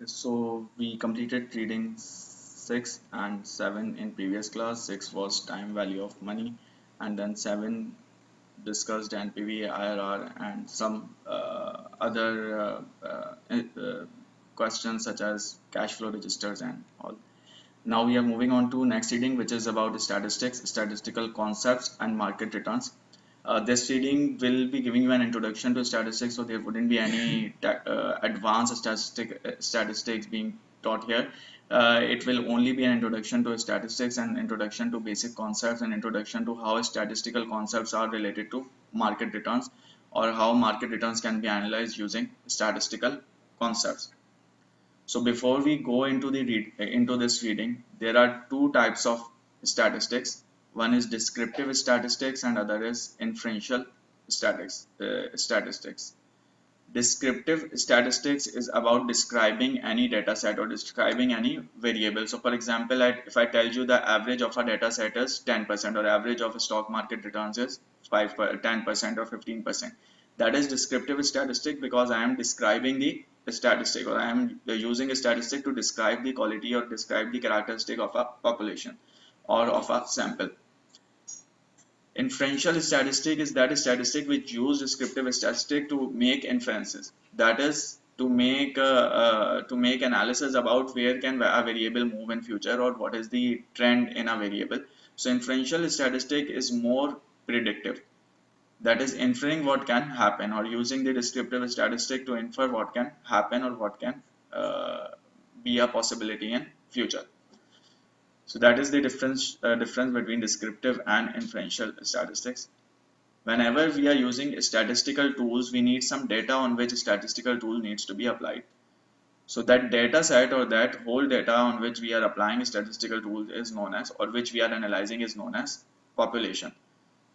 So we completed reading 6 and 7 in previous class. 6 was time value of money, and then 7 discussed NPV, IRR, and some other questions such as cash flow registers and all. Now we are moving on to next reading, which is about statistics, statistical concepts, and market returns. This reading will be giving you an introduction to statistics, so there wouldn't be any advanced statistics being taught here. It will only be an introduction to statistics and introduction to basic concepts and introduction to how statistical concepts are related to market returns or how market returns can be analyzed using statistical concepts. So before we go into this reading, there are two types of statistics. One is descriptive statistics and other is inferential statistics. Descriptive statistics is about describing any data set or describing any variable. So for example, if I tell you the average of a data set is 10% or average of a stock market returns is 10% or 15%. That is descriptive statistic because I am describing the statistic, or I am using a statistic to describe the quality or describe the characteristic of a population or of a sample. Inferential statistic is that statistic which use descriptive statistic to make inferences. That is to make analysis about where can a variable move in future or what is the trend in a variable. So inferential statistic is more predictive. That is inferring what can happen or using the descriptive statistic to infer what can happen or what can be a possibility in future. So that is the difference between descriptive and inferential statistics. Whenever we are using statistical tools, we need some data on which statistical tool needs to be applied. So that data set or that whole data on which we are applying statistical tools is known as, or which we are analyzing is known as population.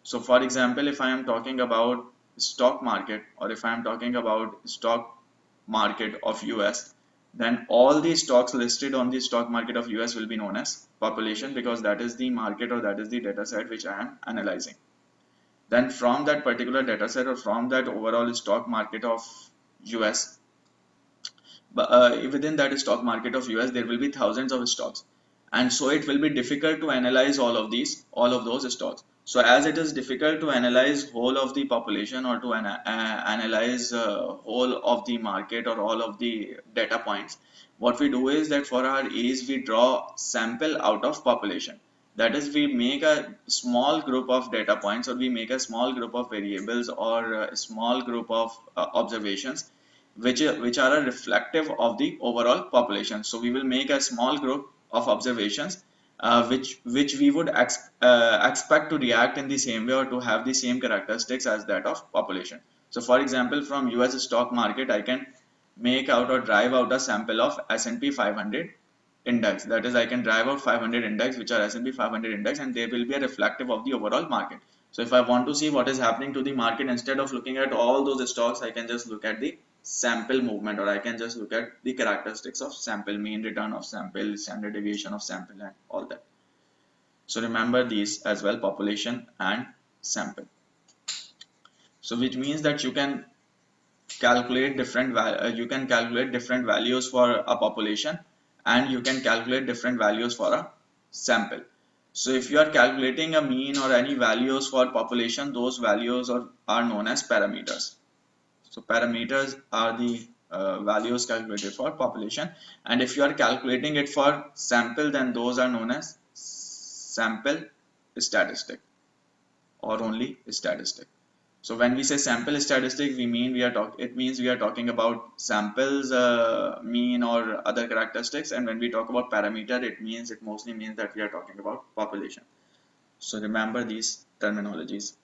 So for example, if I am talking about stock market or if I am talking about stock market of US, then all the stocks listed on the stock market of US will be known as population because that is the market or that is the data set which I am analyzing. Then from that particular data set or from that overall stock market of US, within that stock market of US, there will be thousands of stocks, and so it will be difficult to analyze all of those stocks. So as it is difficult to analyze whole of the population or to analyze whole of the market or all of the data points, what we do is that for our ease we draw sample out of population. That is, we make a small group of data points or we make a small group of variables or a small group of observations which are a reflective of the overall population. So we will make a small group of observations which we would expect to react in the same way or to have the same characteristics as that of population. So for example, from US stock market, I can make out or drive out a sample of S&P 500 index. That is, I can drive out 500 index which are S&P 500 index, and they will be a reflective of the overall market. So if I want to see what is happening to the market, instead of looking at all those stocks, I can just look at the sample movement, or I can just look at the characteristics of sample, mean return of sample, standard deviation of sample, and all that. So remember these as well, population and sample. So which means that you can calculate different values for a population, and you can calculate different values for a sample. So if you are calculating a mean or any values for population, those values are known as parameters. So parameters are the values calculated for population, and if you are calculating it for sample, then those are known as sample statistic or only statistic. So when we say sample statistic, it means we are talking about samples mean or other characteristics, and when we talk about parameter, it mostly means that we are talking about population. So remember these terminologies.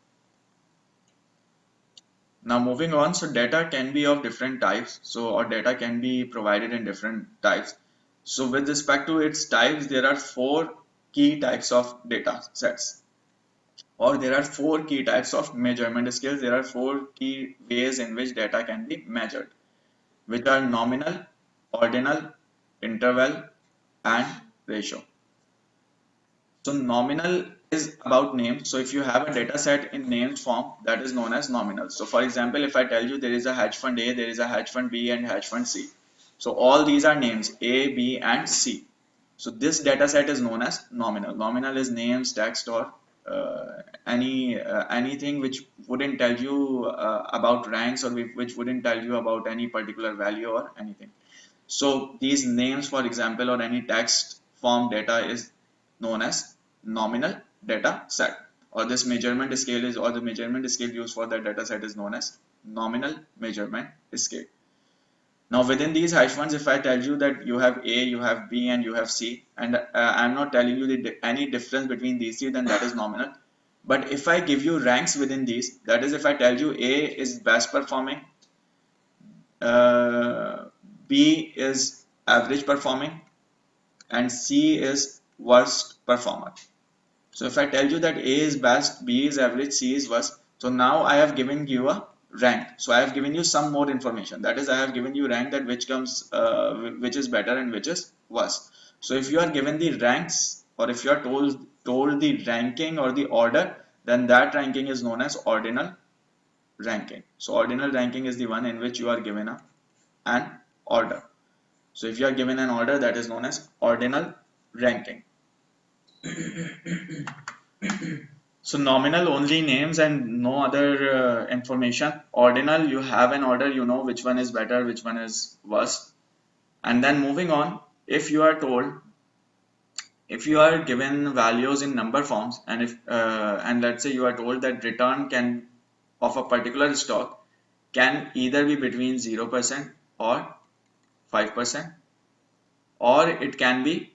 Now moving on, so data can be of different types, or data can be provided in different types. So with respect to its types, there are four key types of data sets, or there are four key types of measurement scales. There are four key ways in which data can be measured, which are nominal, ordinal, interval, and ratio. So nominal is about names. So if you have a data set in named form, that is known as nominal. So for example, if I tell you there is a hedge fund A, there is a hedge fund B, and hedge fund C. So all these are names A, B, and C. So this data set is known as nominal. Nominal is names, text, or anything which wouldn't tell you about ranks, or which wouldn't tell you about any particular value or anything. So these names, for example, or any text form data is known as nominal data set, or this measurement scale is, or the measurement scale used for that data set is known as nominal measurement scale. Now within these hyphens, if I tell you that you have A, you have B, and you have C, and I'm not telling you any difference between these three, then that is nominal. But if I give you ranks within these, that is, if I tell you A is best performing, uh, B is average performing, and C is worst performer. So if I tell you that A is best, B is average, C is worst, so now I have given you a rank. So I have given you some more information. That is, I have given you rank, that which is better and which is worse. So if you are given the ranks, or if you are told the ranking or the order, then that ranking is known as ordinal ranking. So ordinal ranking is the one in which you are given an order. So if you are given an order, that is known as ordinal ranking. So nominal only names and no other information. Ordinal, you have an order, you know which one is better, which one is worse. And then moving on, if you are told, if you are given values in number forms, and if and let's say you are told that return can of a particular stock can either be between 0% or 5%, or it can be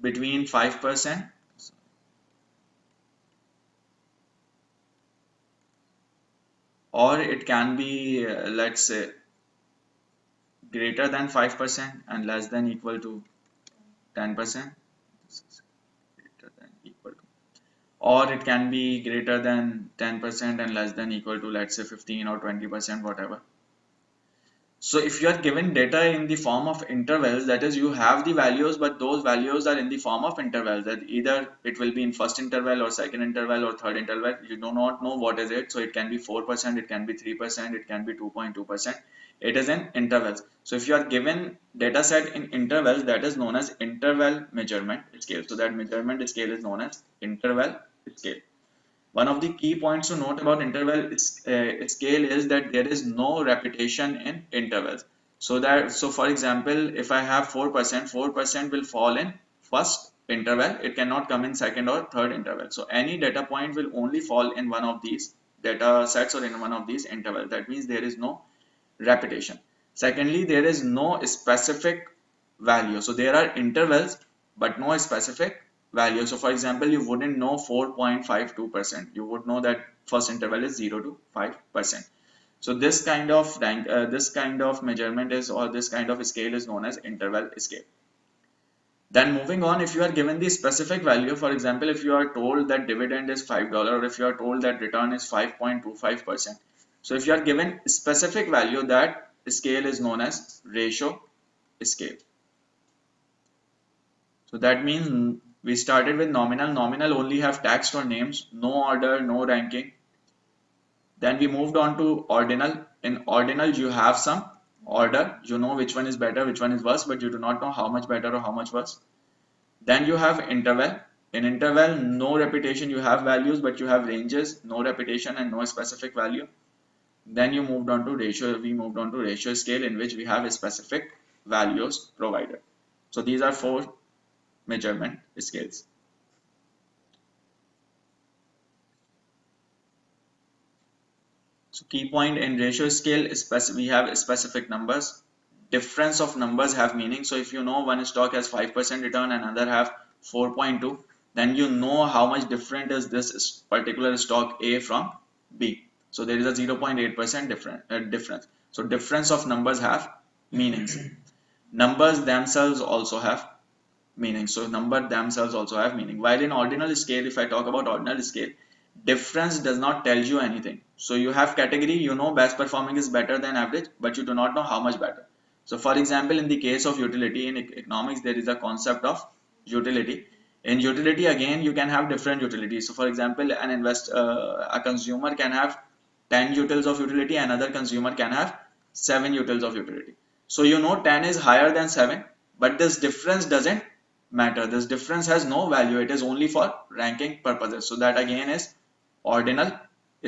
between 5%, or it can be let's say greater than 5% and less than equal to 10%, greater than equal to, or it can be greater than 10% and less than equal to, let's say, 15 or 20%, whatever. So if you are given data in the form of intervals, that is, you have the values, but those values are in the form of intervals, that either it will be in first interval or second interval or third interval. You do not know what is it. So it can be 4%, it can be 3%, it can be 2.2%. It is in intervals. So if you are given data set in intervals, that is known as interval measurement scale. So that measurement scale is known as interval scale. One of the key points to note about interval scale is that there is no repetition in intervals. So for example, if I have 4%, 4% will fall in first interval. It cannot come in second or third interval. So any data point will only fall in one of these data sets or in one of these intervals. That means there is no repetition. Secondly, there is no specific value. So there are intervals but no specific value. So for example, you wouldn't know 4.52%. You would know that first interval is 0 to 5%. So this kind of measurement is, or this kind of scale is known as interval scale. Then moving on, if you are given the specific value, for example, if you are told that dividend is $5, or if you are told that return is 5.25%. So if you are given specific value, that scale is known as ratio scale. So that means we started with nominal. Nominal only have text or names, no order, no ranking. Then we moved on to ordinal. In ordinal, you have some order. You know which one is better, which one is worse, but you do not know how much better or how much worse. Then you have interval. In interval, no repetition. You have values, but you have ranges, no repetition and no specific value. Then you moved on to ratio. We moved on to ratio scale, in which we have specific values provided. So these are 4 measurement scales. So key point in ratio scale is we have specific numbers. Difference of numbers have meaning. So if you know one stock has 5% return and another have 4.2, then you know how much different is this particular stock A from B. So there is a 0.8% difference. So difference of numbers have meanings. Numbers themselves also have meaning. So number themselves also have meaning. While in ordinal scale, if I talk about ordinal scale, difference does not tell you anything. So you have category, you know best performing is better than average, but you do not know how much better. So for example, in the case of utility in economics, there is a concept of utility. In utility, again, you can have different utilities. So for example, a consumer can have 10 utils of utility, another consumer can have 7 utils of utility. So you know 10 is higher than 7, but this difference doesn't matter. This difference has no value. It is only for ranking purposes. So that again is ordinal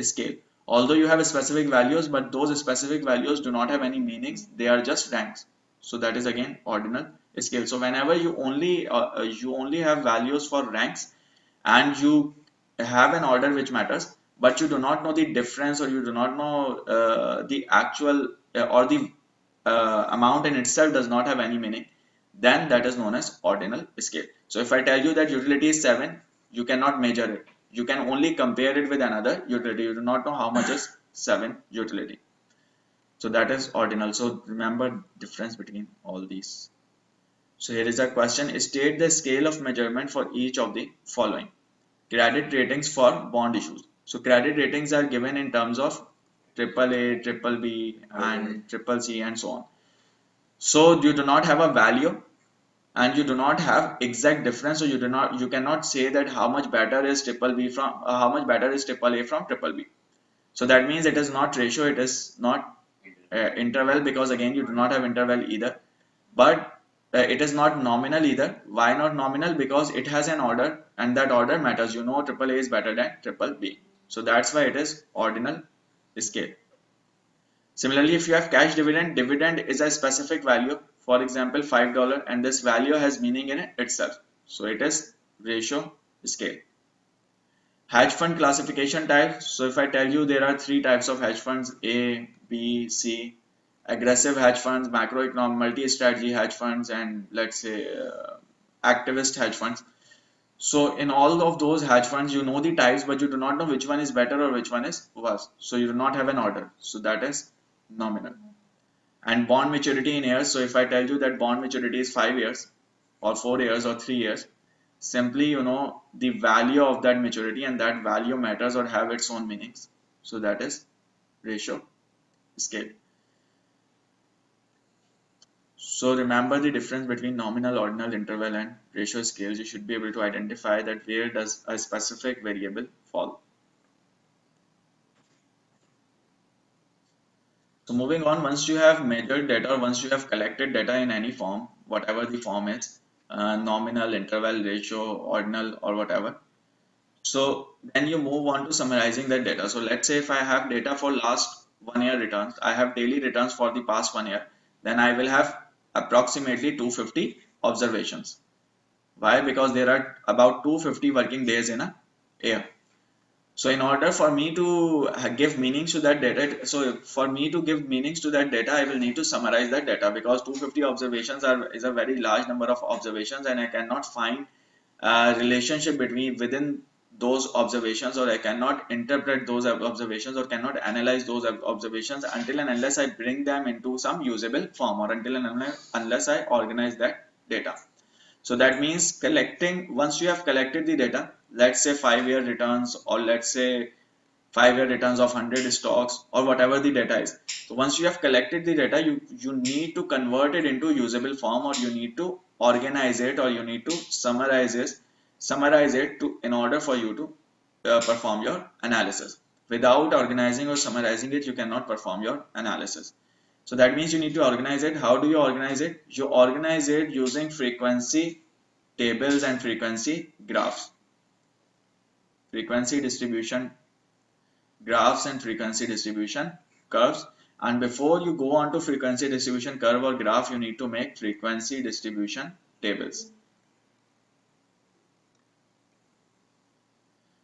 scale. Although you have specific values, but those specific values do not have any meanings. They are just ranks. So that is again ordinal scale. So whenever you only have values for ranks, and you have an order which matters, but you do not know the difference, or you do not know the actual or the amount in itself does not have any meaning, then that is known as ordinal scale. So if I tell you that utility is 7, you cannot measure it. You can only compare it with another utility. You do not know how much is 7 utility. So that is ordinal. So remember difference between all these. So here is a question. State the scale of measurement for each of the following. Credit ratings for bond issues. So credit ratings are given in terms of triple A, triple B, and triple C, and so on. So you do not have a value, and you do not have exact difference. So you cannot say that how much better is triple B from how much better is triple A from triple B. So that means it is not ratio, it is not interval, because again you do not have interval either. But it is not nominal either. Why not nominal? Because it has an order, and that order matters. You know triple A is better than triple B. So that's why it is ordinal scale. Similarly, if you have cash dividend, dividend is a specific value, for example $5, and this value has meaning in it itself. So it is ratio scale. Hedge fund classification type. So if I tell you there are three types of hedge funds, A, B, C, aggressive hedge funds, macroeconomic multi-strategy hedge funds, and let's say activist hedge funds. So in all of those hedge funds, you know the types, but you do not know which one is better or which one is worse. So you do not have an order. So that is nominal. And bond maturity in years. So if I tell you that bond maturity is 5 years or 4 years or 3 years, simply you know the value of that maturity, and that value matters or have its own meanings. So that is ratio scale. So remember the difference between nominal, ordinal, interval, and ratio scales. You should be able to identify that where does a specific variable fall. So moving on, once you have measured data, or once you have collected data in any form, whatever the form is, nominal, interval, ratio, ordinal, or whatever. So then you move on to summarizing that data. So let's say if I have data for last 1 year returns, I have daily returns for the past 1 year, then I will have approximately 250 observations. Why? Because there are about 250 working days in a year. So in order for me to give meanings to that data, so for me to give meanings to that data, I will need to summarize that data, because 250 observations is a very large number of observations, and I cannot find a relationship within those observations, or I cannot interpret those observations, or cannot analyze those observations until and unless I bring them into some usable form, or until and unless I organize that data. So that means once you have collected the data, let's say 5 year returns, or let's say 5 year returns of 100 stocks, or whatever the data is. So once you have collected the data, you need to convert it into usable form, or you need to organize it, or you need to summarize it in order for you to perform your analysis. Without organizing or summarizing it, you cannot perform your analysis. So that means you need to organize it. How do you organize it? You organize it using frequency tables and frequency graphs. Frequency distribution graphs and frequency distribution curves. And before you go on to frequency distribution curve or graph, you need to make frequency distribution tables.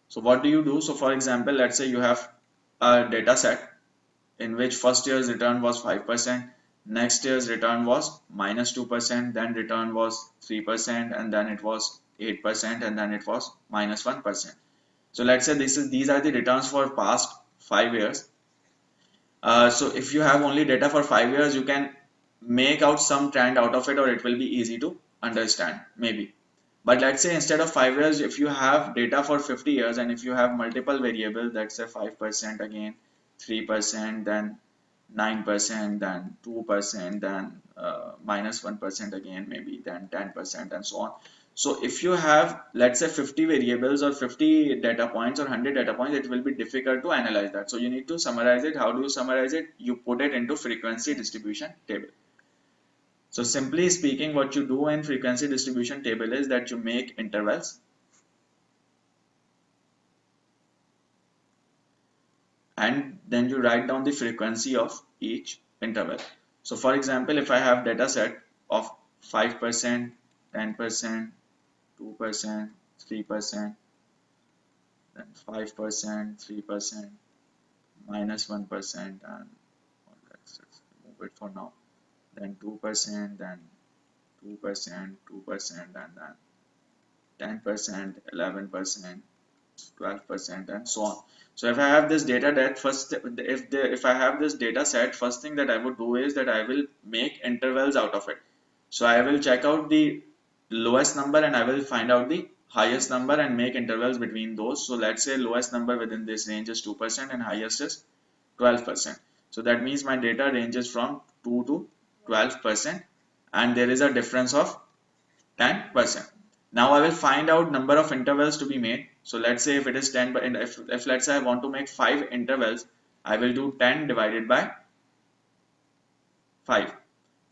So what do you do? So for example, let's say you have a data set in which first year's return was 5%, next year's return was -2%, then return was 3%, and then it was 8%, and then it was -1%. So let's say these are the returns for past 5 years. So if you have only data for 5 years, you can make out some trend out of it, or it will be easy to understand maybe. But let's say instead of 5 years, if you have data for 50 years, and if you have multiple variables, let's say 5% again, 3%, then 9%, then 2%, then -1% again, maybe then 10%, and so on. So if you have, let's say 50 variables or 50 data points or 100 data points, it will be difficult to analyze that. So you need to summarize it. How do you summarize it? You put it into frequency distribution table. So simply speaking, what you do in frequency distribution table is that you make intervals and then you write down the frequency of each interval. So for example, if I have data set of 5%, 10%, 2%, 3%, then 5%, 3%, -1%, and let's remove it for now. Then 2%, then 2%, 2%, and then 10%, 11%, 12%, and so on. So if I have this data that first, if I have this data set, first thing that I would do is that I will make intervals out of it. So I will check out the lowest number and I will find out the highest number and make intervals between those. So let's say lowest number within this range is 2% and highest is 12%. So that means my data ranges from 2 to 12%, and there is a difference of 10%. Now I will find out number of intervals to be made. So let's say if it is 10, but if let's say I want to make 5 intervals, I will do 10 divided by 5,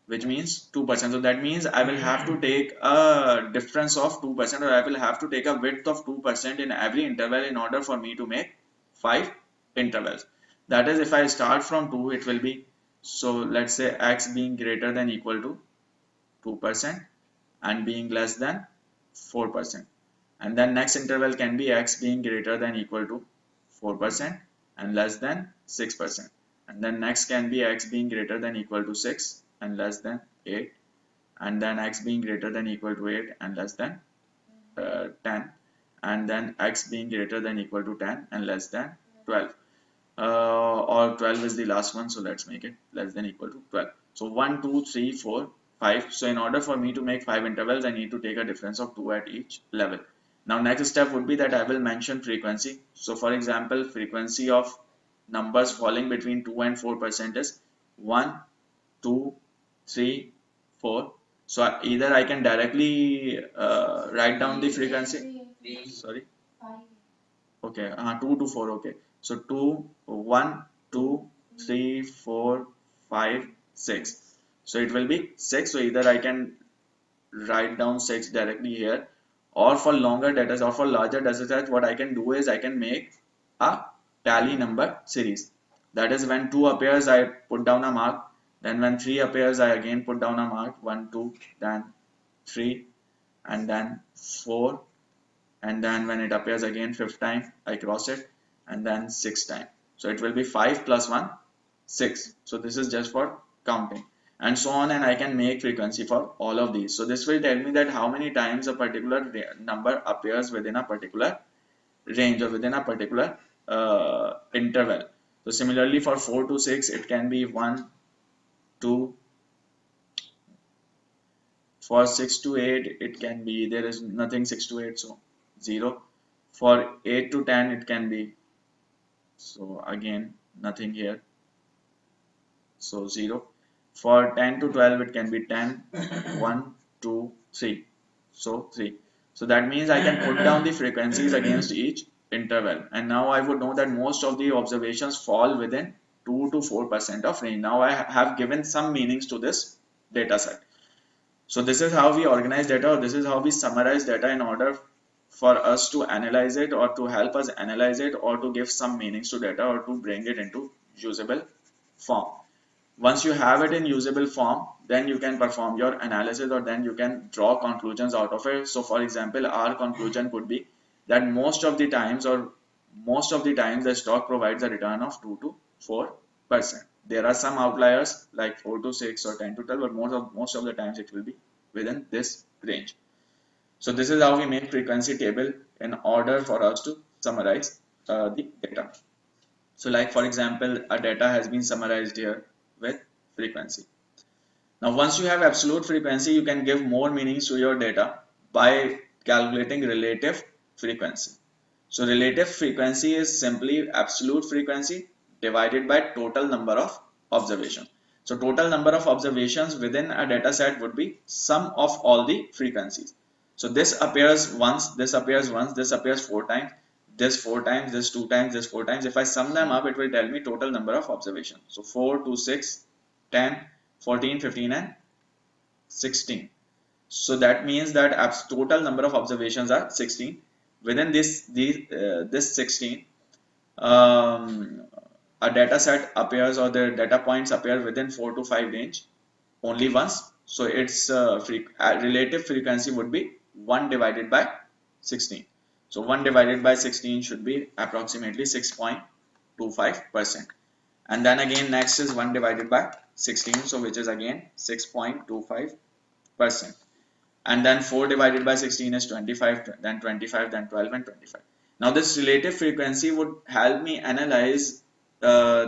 which means 2%. So that means I will have to take a difference of 2%, or I will have to take a width of 2% in every interval in order for me to make 5 intervals. That is, if I start from 2, it will be, so let's say x being greater than equal to 2% and being less than 4%. And then next interval can be x being greater than equal to 4% and less than 6%. And then next can be x being greater than equal to 6 and less than 8. And then x being greater than equal to 8 and less than 10. And then x being greater than equal to 10 and less than 12. Or 12 is the last one, so let's make it less than equal to 12. So 1, 2, 3, 4, 5. So in order for me to make 5 intervals, I need to take a difference of 2 at each level. Now next step would be that I will mention frequency. So for example, frequency of numbers falling between 2 and 4% is 1, 2, 3, 4. So either I can directly write down the frequency. Sorry. Okay, 2 to 4. Okay, so 2, 1, 2, 3, 4, 5, 6. So it will be 6. So either I can write down 6 directly here, or for longer data or for larger data sets, what I can do is I can make a tally number series. That is, when 2 appears, I put down a mark. Then when 3 appears, I again put down a mark. 1, 2, then 3, and then 4. And then when it appears again 5th time, I cross it, and then 6th time. So it will be 5 plus 1, 6. So this is just for counting, and so on, and I can make frequency for all of these. So this will tell me that how many times a particular number appears within a particular range or within a particular interval. So similarly for 4 to 6, it can be 1, 2. For 6 to 8, it can be, there is nothing 6 to 8, so 0. For 8 to 10, it can be, so again nothing here, so 0. For 10 to 12, it can be 10, 1, 2, 3, so 3. So that means I can put down the frequencies against each interval, and now I would know that most of the observations fall within 2 to 4% of range. Now I have given some meanings to this data set. So this is how we organize data, or this is how we summarize data in order for us to analyze it, or to help us analyze it, or to give some meanings to data, or to bring it into usable form. Once you have it in usable form, then you can perform your analysis, or then you can draw conclusions out of it. So for example, our conclusion could be that most of the times the stock provides a return of 2 to 4%. There are some outliers like 4 to 6 or 10 to 12, but most of the times it will be within this range. So this is how we make frequency table in order for us to summarize the data. So like for example, a data has been summarized here with frequency. Now once you have absolute frequency, you can give more meanings to your data by calculating relative frequency. So relative frequency is simply absolute frequency divided by total number of observations. So total number of observations within a data set would be sum of all the frequencies. So this appears once, this appears once, this appears 4 times, this 4 times, this 2 times, this 4 times. If I sum them up, it will tell me total number of observations. So 4 to 6, 10, 14, 15 and 16. So that means that total number of observations are 16. Within this 16, um, a data set appears, or the data points appear within 4 to 5 range only once. So its relative frequency would be 1 divided by 16. So 1 divided by 16 should be approximately 6.25%. And then again next is 1 divided by 16, so which is again 6.25%. And then 4 divided by 16 is 25, then 25, then 12, and 25. Now this relative frequency would help me analyze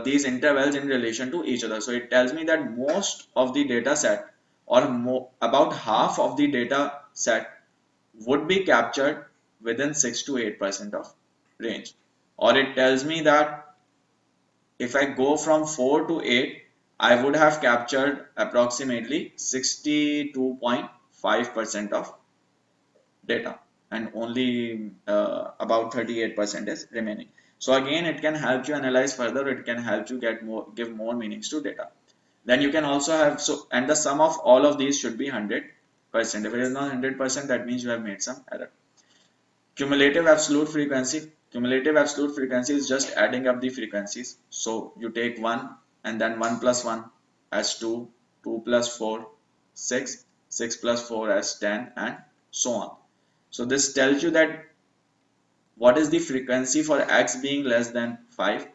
these intervals in relation to each other. So it tells me that most of the data set, or about half of the data set, would be captured within 6 to 8% of range. Or it tells me that if I go from 4 to 8, I would have captured approximately 62.5% of data, and only about 38% is remaining. So again, it can help you analyze further. It can help you give more meanings to data. Then you can also have, and the sum of all of these should be 100%. If it is not 100%, that means you have made some error. Cumulative absolute frequency. Cumulative absolute frequency is just adding up the frequencies. So you take 1, and then 1 plus 1 as 2, 2 plus 4, 6, 6 plus 4 as 10, and so on. So this tells you that what is the frequency for x being less than 5,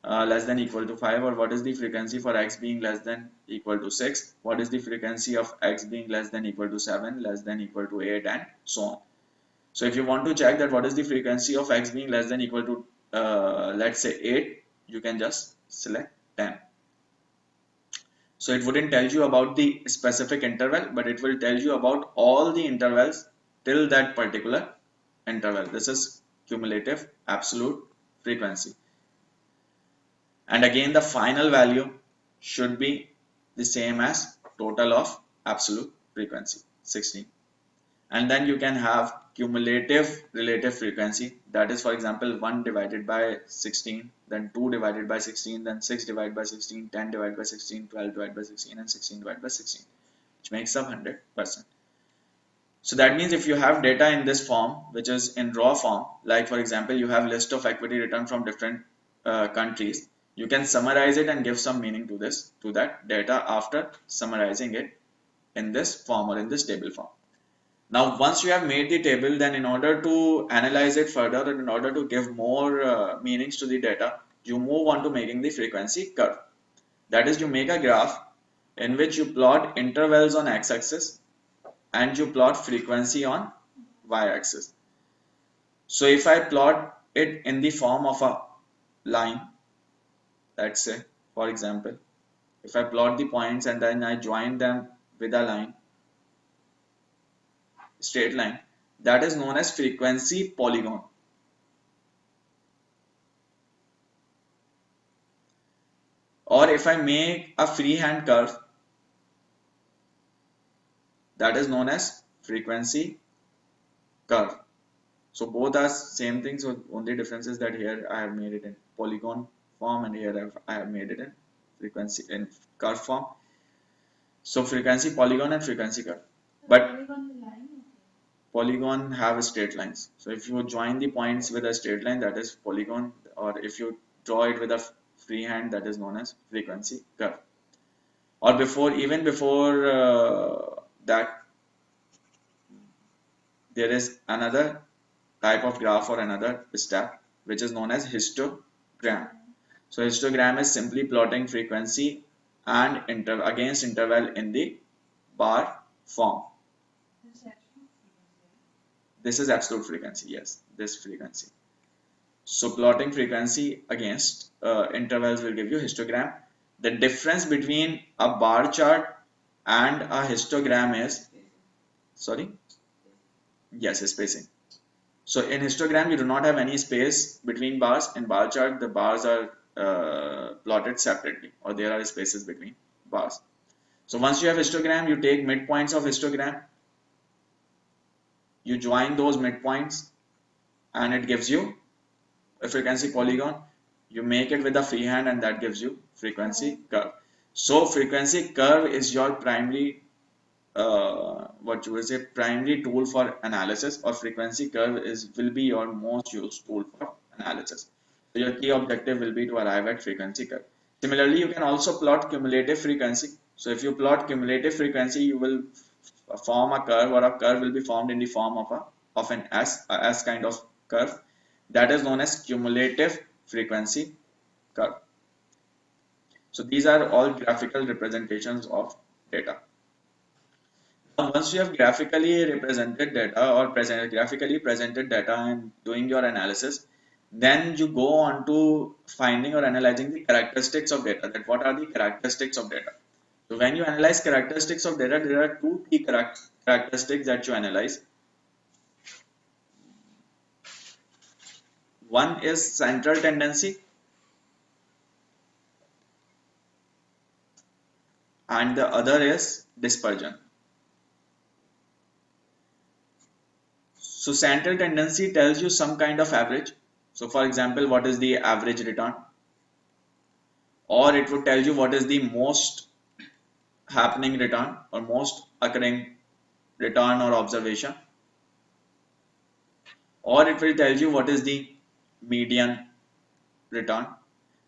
less than equal to 5, or what is the frequency for x being less than equal to 6, what is the frequency of x being less than equal to 7, less than equal to 8, and so on. So if you want to check that what is the frequency of x being less than equal to let's say 8, you can just select 10. So it wouldn't tell you about the specific interval, but it will tell you about all the intervals till that particular interval. This is cumulative absolute frequency. And again, the final value should be the same as total of absolute frequency, 16. And then you can have cumulative relative frequency, that is, for example, 1 divided by 16, then 2 divided by 16, then 6 divided by 16, 10 divided by 16, 12 divided by 16, and 16 divided by 16, which makes up 100%. So that means if you have data in this form, which is in raw form, like for example, you have list of equity return from different countries, you can summarize it and give some meaning to that data after summarizing it in this form, or in this table form. Now, once you have made the table, then in order to analyze it further, and in order to give more meanings to the data, you move on to making the frequency curve. That is, you make a graph in which you plot intervals on x-axis and you plot frequency on y-axis. So if I plot it in the form of a line, let's say, for example, if I plot the points and then I join them with a line, straight line, that is known as frequency polygon. Or if I make a freehand curve, that is known as frequency curve. So both are same thing, so only difference is that here I have made it in polygon form, and here I have made it in frequency in curve form. So frequency polygon and frequency curve. But polygon have straight lines. So if you join the points with a straight line, that is polygon, or if you draw it with a freehand, that is known as frequency curve. Or even before that, there is another type of graph or another step which is known as histogram. So histogram is simply plotting frequency and against interval in the bar form. This is absolute frequency, yes, this frequency. So plotting frequency against intervals will give you histogram. The difference between a bar chart and a histogram is, sorry, yes, spacing. So in histogram, you do not have any space between bars. In bar chart, the bars are plotted separately, or there are spaces between bars. So once you have histogram, you take midpoints of histogram, you join those midpoints, and it gives you a frequency polygon. You make it with a freehand, and that gives you frequency curve. So frequency curve is your primary what you would say primary tool for analysis, or frequency curve will be your most used tool for analysis. So your key objective will be to arrive at frequency curve. Similarly, you can also plot cumulative frequency. So if you plot cumulative frequency, you will form a curve, or a curve will be formed in the form of an S kind of curve, that is known as cumulative frequency curve. So these are all graphical representations of data. Now, once you have graphically represented data, or graphically presented data and doing your analysis, then you go on to finding or analyzing the characteristics of data. That what are the characteristics of data? So when you analyze characteristics of data, there are two key characteristics that you analyze. One is central tendency, and the other is dispersion. So central tendency tells you some kind of average. So for example, what is the average return? Or it would tell you what is the most happening return, or most occurring return or observation. Or it will tell you what is the median return.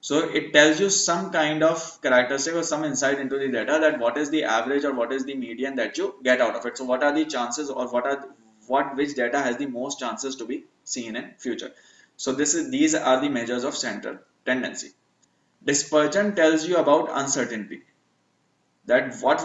So it tells you some kind of characteristic or some insight into the data, that what is the average or what is the median that you get out of it. So what are the chances, or which data has the most chances to be seen in future. So these are the measures of central tendency. Dispersion tells you about uncertainty, that what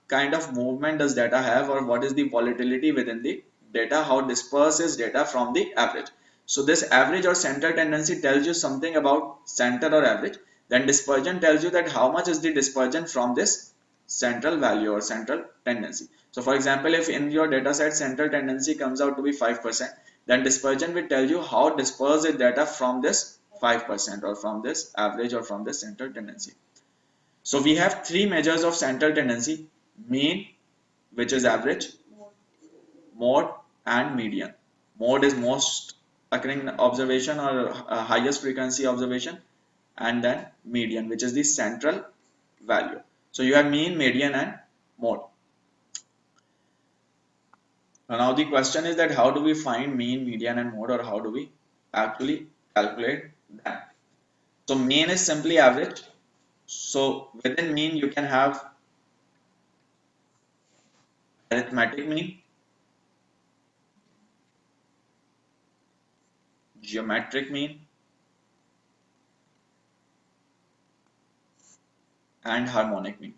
kind of movement does data have, or what is the volatility within the data, how dispersed is data from the average. So this average or central tendency tells you something about center or average. Then dispersion tells you that how much is the dispersion from this central value or central tendency. So for example, if in your data set central tendency comes out to be 5%, then dispersion will tell you how dispersed is data from this 5%, or from this average, or from this central tendency. So we have three measures of central tendency: mean, which is average; mode, and median. Mode is most occurring observation, or highest frequency observation, and then median, which is the central value. So you have mean, median, and mode. Now the question is that how do we find mean, median, and mode, or how do we actually calculate that? So mean is simply average. So within mean you can have arithmetic mean, geometric mean, and harmonic mean.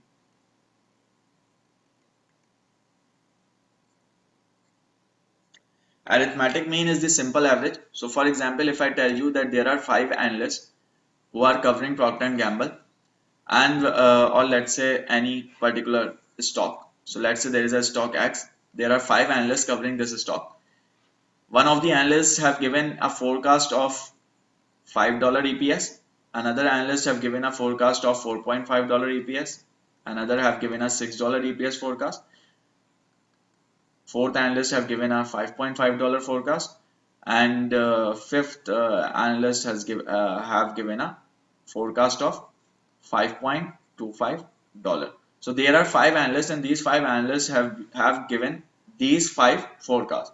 Arithmetic mean is the simple average. So for example, if I tell you that there are 5 analysts who are covering Procter & Gamble, and or let's say any particular stock. So let's say there is a stock X. There are 5 analysts covering this stock. One of the analysts have given a forecast of $5 EPS. Another analyst have given a forecast of $4.5 EPS. Another have given a $6 EPS forecast. Fourth analyst have given a $5.5 forecast, and fifth analyst have given a forecast of $5.25. So there are 5 analysts, and these 5 analysts have given these 5 forecasts.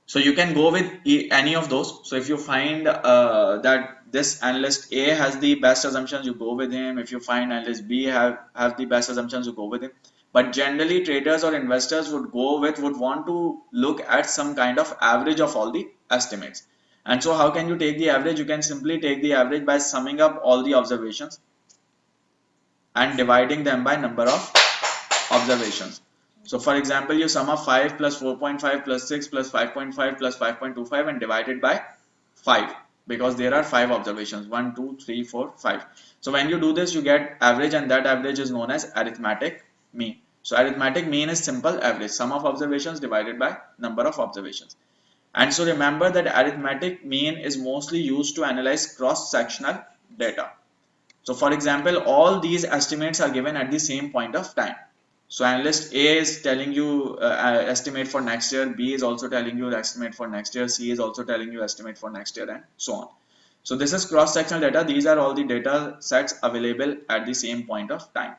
So you can go with any of those. So if you find that this analyst A has the best assumptions, you go with him. If you find analyst B have the best assumptions, you go with him. But generally traders or investors would want to look at some kind of average of all the estimates. And so how can you take the average? You can simply take the average by summing up all the observations and dividing them by number of observations. So for example, you sum up 5 plus 4.5 plus 6 plus 5.5 plus 5.25 and divide it by 5, because there are 5 observations: 1, 2, 3, 4, 5. So when you do this, you get average, and that average is known as arithmetic mean. So arithmetic mean is simple average, sum of observations divided by number of observations. And so remember that arithmetic mean is mostly used to analyze cross-sectional data. So for example, all these estimates are given at the same point of time. So analyst A is telling you estimate for next year, B is also telling you estimate for next year, C is also telling you estimate for next year, and so on. So this is cross-sectional data. These are all the data sets available at the same point of time.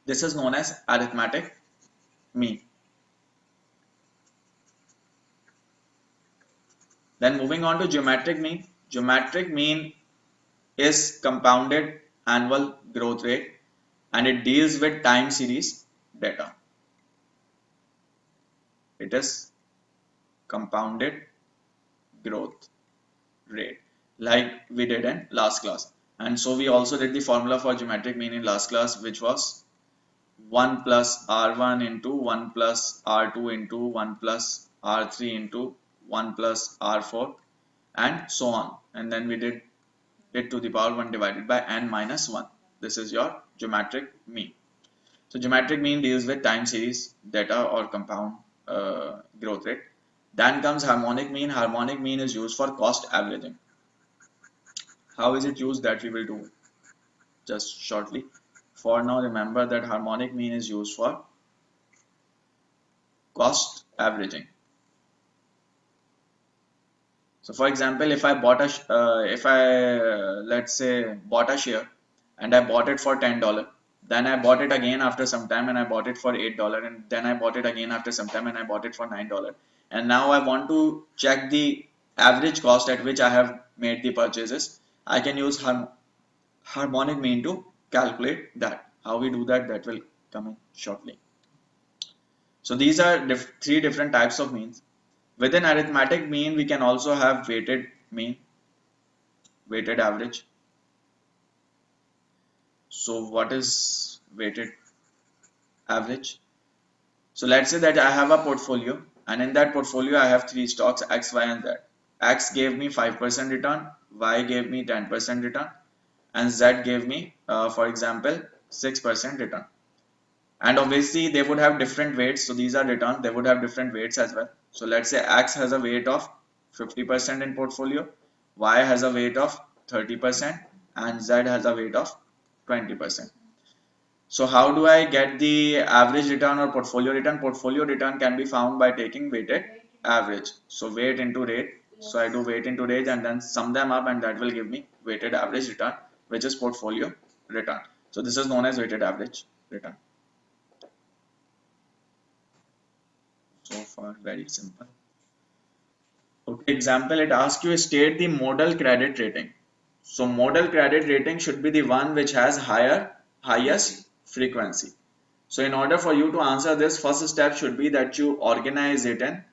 This is known as arithmetic mean. Then moving on to geometric mean. Geometric mean is compounded annual growth rate, and it deals with time series data. It is compounded growth rate like we did in last class. And so we also did the formula for geometric mean in last class, which was 1 plus R1 into 1 plus R2 into 1 plus R3 into 1 plus R4 and so on. And then we did it to the power 1 divided by n minus 1. This is your geometric mean. So geometric mean deals with time series data or compound growth rate. Then comes harmonic mean. Harmonic mean is used for cost averaging. How is it used, that we will do just shortly. For now, remember that harmonic mean is used for cost averaging. So for example, if I bought let's say bought a share and I bought it for $10, then I bought it again after some time and I bought it for $8, and then I bought it again after some time and I bought it for $9, and now I want to check the average cost at which I have made the purchases. I can use harmonic mean to calculate that. How we do that, that will come in shortly. So these are three different types of means. Within arithmetic mean, we can also have weighted mean, weighted average. So what is weighted average? So let's say that I have a portfolio, and in that portfolio I have three stocks X, Y and Z. X gave me 5% return, Y gave me 10% return, and Z gave me for example 6% return. And obviously they would have different weights, so these are returns, they would have different weights as well. So let's say X has a weight of 50% in portfolio, Y has a weight of 30%, and Z has a weight of 20%. So how do I get the average return or portfolio return? Portfolio return can be found by taking weighted average. So weight into rate. So I do weight into rate and then sum them up, and that will give me weighted average return, which is portfolio return. So this is known as weighted average return. So far, very simple. Okay, example, it asks you state the model credit rating. So model credit rating should be the one which has highest frequency. So in order for you to answer this, first step should be that you organize it in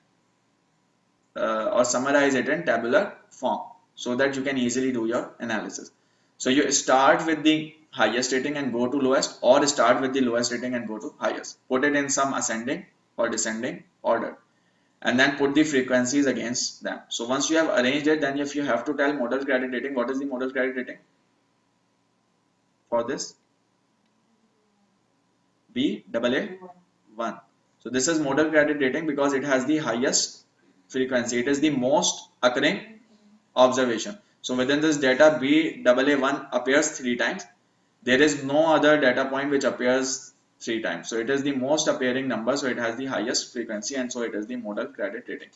or summarize it in tabular form so that you can easily do your analysis. So you start with the highest rating and go to lowest, or start with the lowest rating and go to highest. Put it in some ascending or descending order, and then put the frequencies against them. So once you have arranged it, then if you have to tell model credit rating, what is the model credit rating for this? Baa1. So this is model credit rating because it has the highest frequency. It is the most occurring observation. So within this data, Baa1 appears 3 times. There is no other data point which appears 3 times. So it is the most appearing number. So it has the highest frequency, and so it is the model credit rating.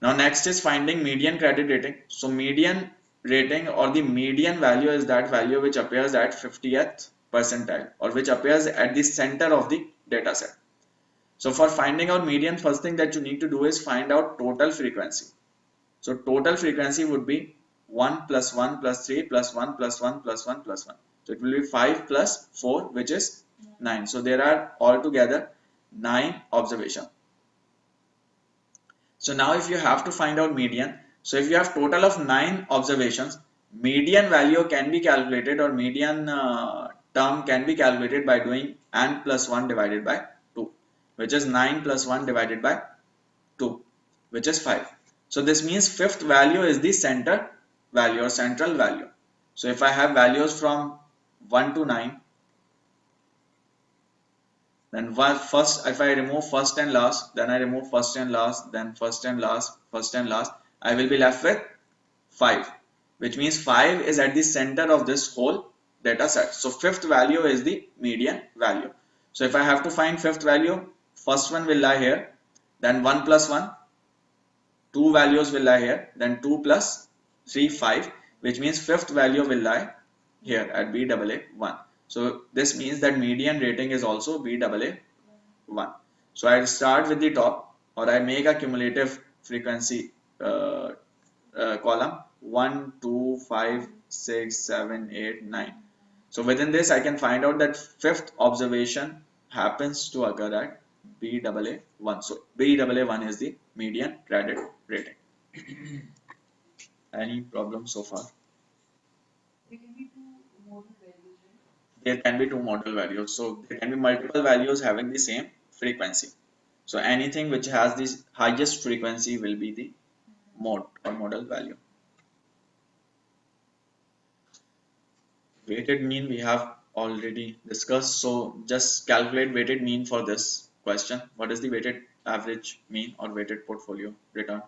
Now next is finding median credit rating. So median rating or the median value is that value which appears at 50th percentile or which appears at the center of the data set. So for finding out median, first thing that you need to do is find out total frequency. So total frequency would be 1 plus 1 plus 3 plus 1 plus 1 plus 1 plus 1. So it will be 5 plus 4, which is 9. So there are altogether 9 observations. So now if you have to find out median, so if you have total of 9 observations, median value can be calculated, or median term can be calculated by doing n plus 1 divided by 2, which is 9 plus 1 divided by 2, which is 5. So this means fifth value is the center value or central value. So if I have values from 1 to 9, then first, if I remove first and last, then I remove first and last, then first and last, first and last, I will be left with 5, which means 5 is at the center of this whole data set. So fifth value is the median value. So if I have to find fifth value, first one will lie here, then 1 plus 1, 2 values will lie here, then 2 plus 3, 5, which means fifth value will lie here at Baa1. So this means that median rating is also Baa1. So I start with the top, or I make a cumulative frequency column 1, 2, 5, 6, 7, 8, 9. So within this, I can find out that fifth observation happens to occur at Baa1. So Baa1 is the median credit rating. Any problem so far? There can be two model values. So there can be multiple values having the same frequency. So anything which has this highest frequency will be the mode or model value. Weighted mean we have already discussed. So just calculate weighted mean for this question. What is the weighted average mean or weighted portfolio return?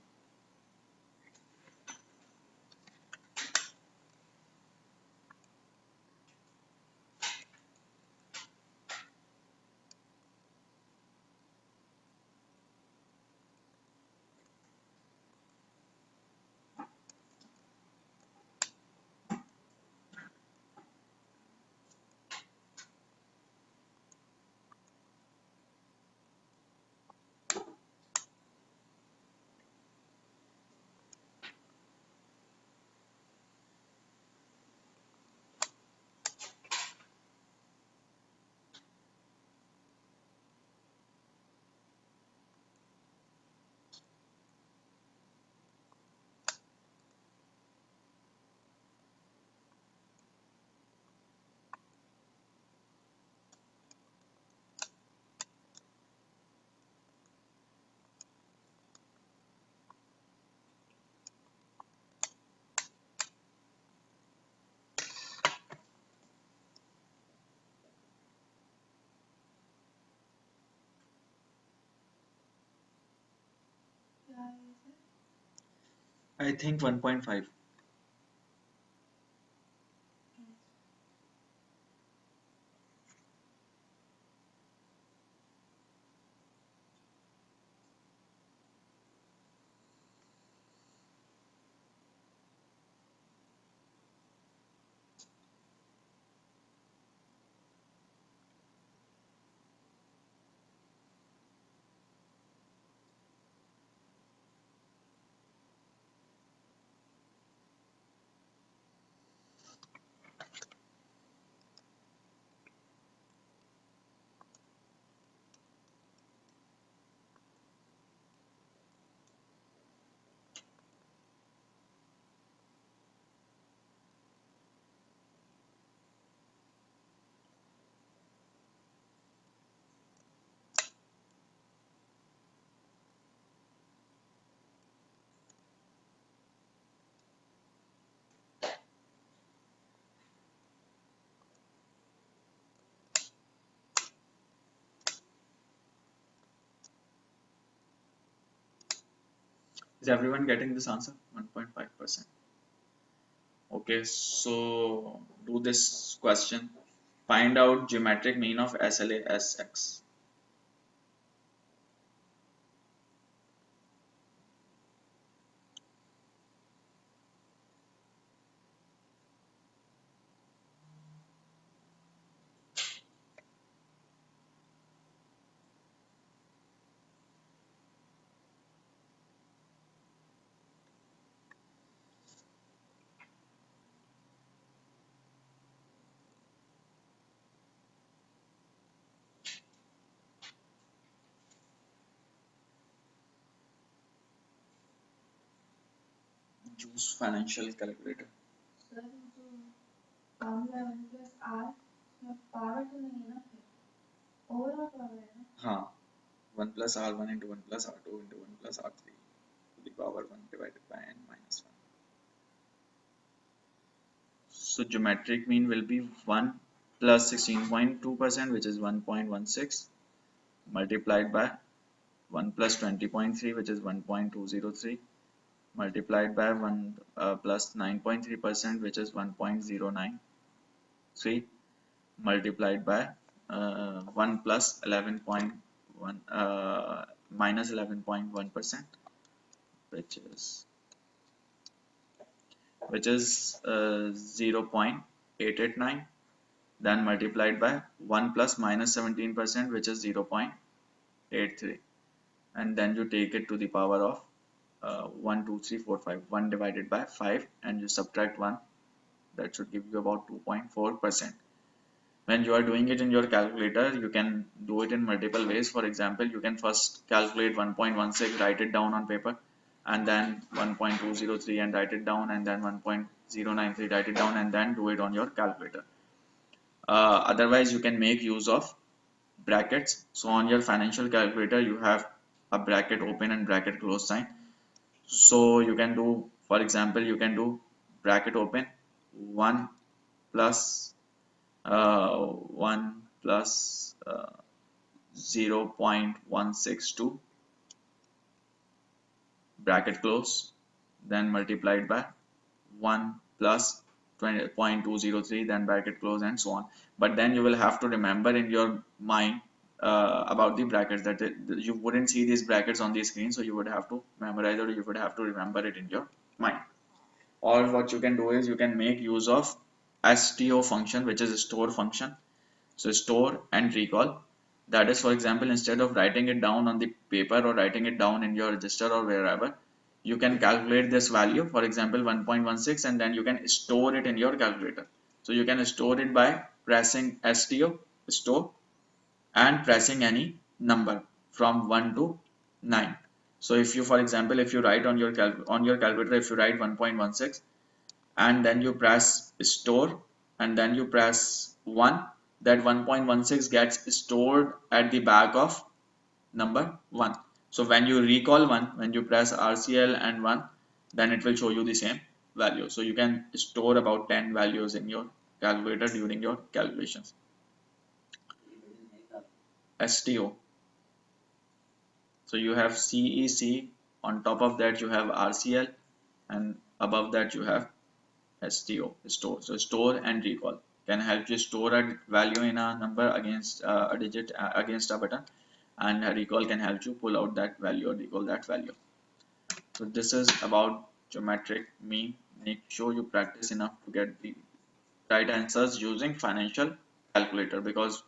I think 1.5. Is everyone getting this answer? 1.5%. Okay, so do this question. Find out geometric mean of SLASX. Use financial calculator. हाँ, 1 plus R1 into 1 plus R2 into 1 plus R3 to the power 1 divided by n minus 1. So geometric mean will be 1 plus 16.2%, which is 1.16, multiplied by 1 plus 20.3, which is 1.203, multiplied by 1 plus 9.3%, which is 1.093, multiplied by 1 plus 11.1 minus 11.1%, which is 0.889, then multiplied by 1 plus minus 17%, which is 0.83, and then you take it to the power of 1 2 3 4 5, 1 divided by 5, and you subtract 1. That should give you about 2.4%. When you are doing it in your calculator, you can do it in multiple ways. For example, you can first calculate 1.16, write it down on paper, and then 1.203 and write it down, and then 1.093, write it down, and then do it on your calculator. Otherwise, you can make use of brackets. So on your financial calculator, you have a bracket open and bracket close sign. So you can do, for example, you can do bracket open 1 plus 1 plus 0.162 bracket close, then multiplied by 1 plus 20.203, then bracket close, and so on. But then you will have to remember in your mind about the brackets, that you wouldn't see these brackets on the screen, so you would have to memorize, or you would have to remember it in your mind. Or what you can do is you can make use of STO function, which is a store function. So store and recall. That is, for example, instead of writing it down on the paper or writing it down in your register or wherever, you can calculate this value, for example 1.16, and then you can store it in your calculator. So you can store it by pressing STO, store, and pressing any number from 1 to 9. So if you, for example, if you write on your calculator, if you write 1.16 and then you press store and then you press 1, that 1.16 gets stored at the back of number 1. So when you recall 1, when you press RCL and 1, then it will show you the same value. So you can store about 10 values in your calculator during your calculations. STO. So you have CEC, on top of that you have RCL, and above that you have STO, store. So store and recall can help you store a value in a number against a digit against a button, and a recall can help you pull out that value or recall that value. So this is about geometric mean. Make sure you practice enough to get the right answers using financial calculator, because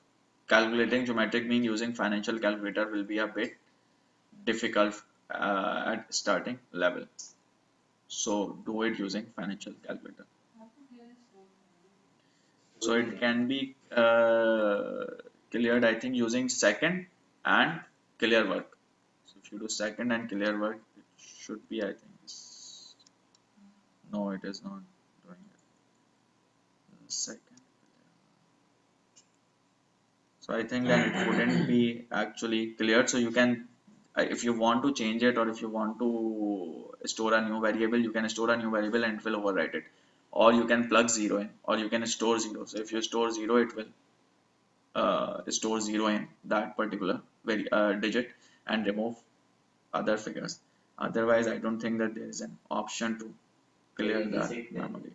calculating geometric mean using financial calculator will be a bit difficult at starting level. So do it using financial calculator. So it can be cleared, I think, using second and clear work. So if you do second and clear work, it should be, I think, no, it is not doing it. Second. So I think then it wouldn't be actually cleared. So you can, if you want to change it, or if you want to store a new variable, you can store a new variable and it will overwrite it. Or you can plug 0 in, or you can store 0. So if you store 0, it will store 0 in that particular digit and remove other figures. Otherwise, I don't think that there is an option to clear that memory.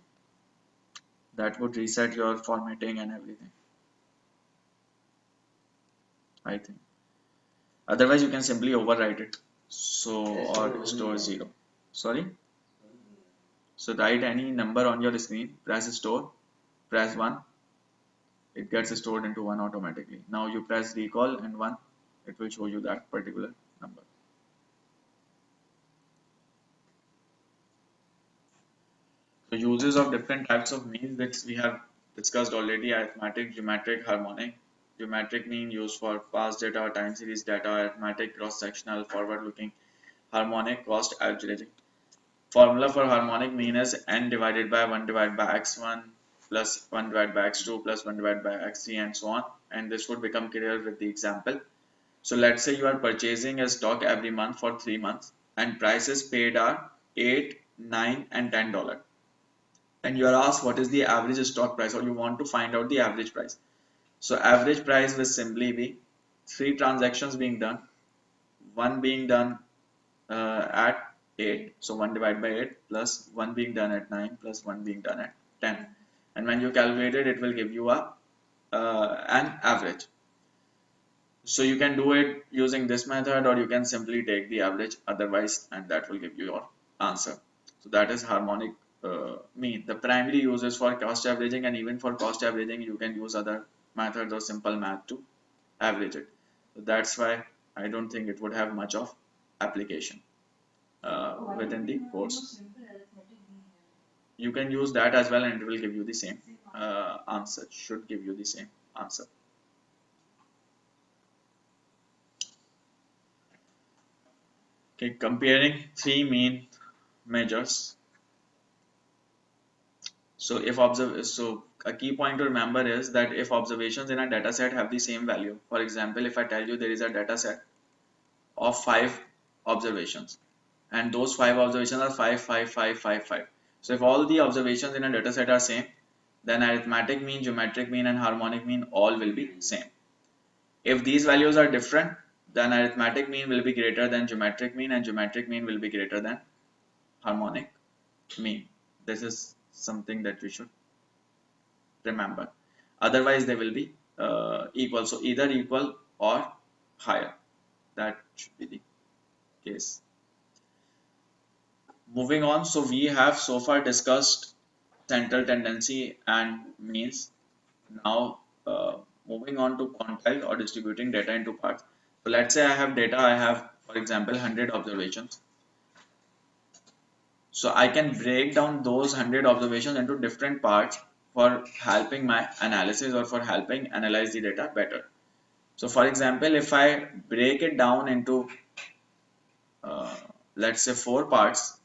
That would reset your formatting and everything, I think. Otherwise, you can simply overwrite it. So, or store 0. Sorry. So write any number on your screen, press store, press 1, it gets stored into 1 automatically. Now you press recall and 1, it will show you that particular number. So uses of different types of means that we have discussed already: arithmetic, geometric, harmonic. Geometric mean used for past data, time series data; arithmetic, cross-sectional, forward-looking; harmonic, cost averaging. Formula for harmonic mean is n divided by 1 divided by x1 plus 1 divided by x2 plus 1 divided by x3, and so on. And this would become clear with the example. So let's say you are purchasing a stock every month for 3 months, and prices paid are 8, 9, and $10. And you are asked what is the average stock price, or you want to find out the average price. So average price will simply be 3 transactions being done, one being done at 8, so 1 divided by 8, plus 1 being done at 9, plus 1 being done at 10. And when you calculate it, it will give you a an average. So you can do it using this method, or you can simply take the average otherwise, and that will give you your answer. So that is harmonic mean. The primary uses for cost averaging, and even for cost averaging you can use other methods or simple math to average it. So that's why I don't think it would have much of application within the course. You can use that as well and it will give you the same answer, should give you the same answer. Okay, comparing three mean measures. So a key point to remember is that if observations in a data set have the same value, for example, if I tell you there is a data set of 5 observations and those 5 observations are 5, 5, 5, 5, 5. So if all the observations in a data set are same, then arithmetic mean, geometric mean and harmonic mean all will be same. If these values are different, then arithmetic mean will be greater than geometric mean and geometric mean will be greater than harmonic mean. This is something that we should remember. Otherwise they will be equal. So either equal or higher. That should be the case. Moving on, so we have so far discussed central tendency and means. Now moving on to quantile or distributing data into parts. So let's say I have data, I have for example 100 observations. So I can break down those 100 observations into different parts for helping my analysis or for helping analyze the data better. So for example, if I break it down into uh, let's say 4 parts,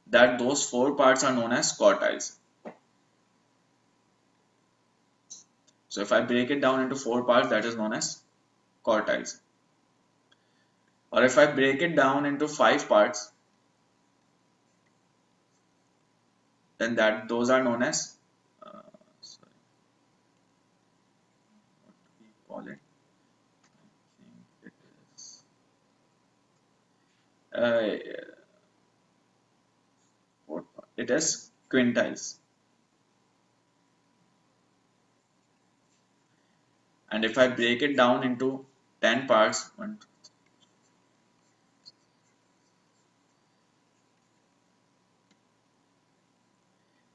that those 4 parts are known as quartiles. So if I break it down into 4 parts, that is known as quartiles. Or if I break it down into 5 parts, then that those are known as sorry, what do we call it? I think it is what it is quintiles. And if I break it down into 10 parts,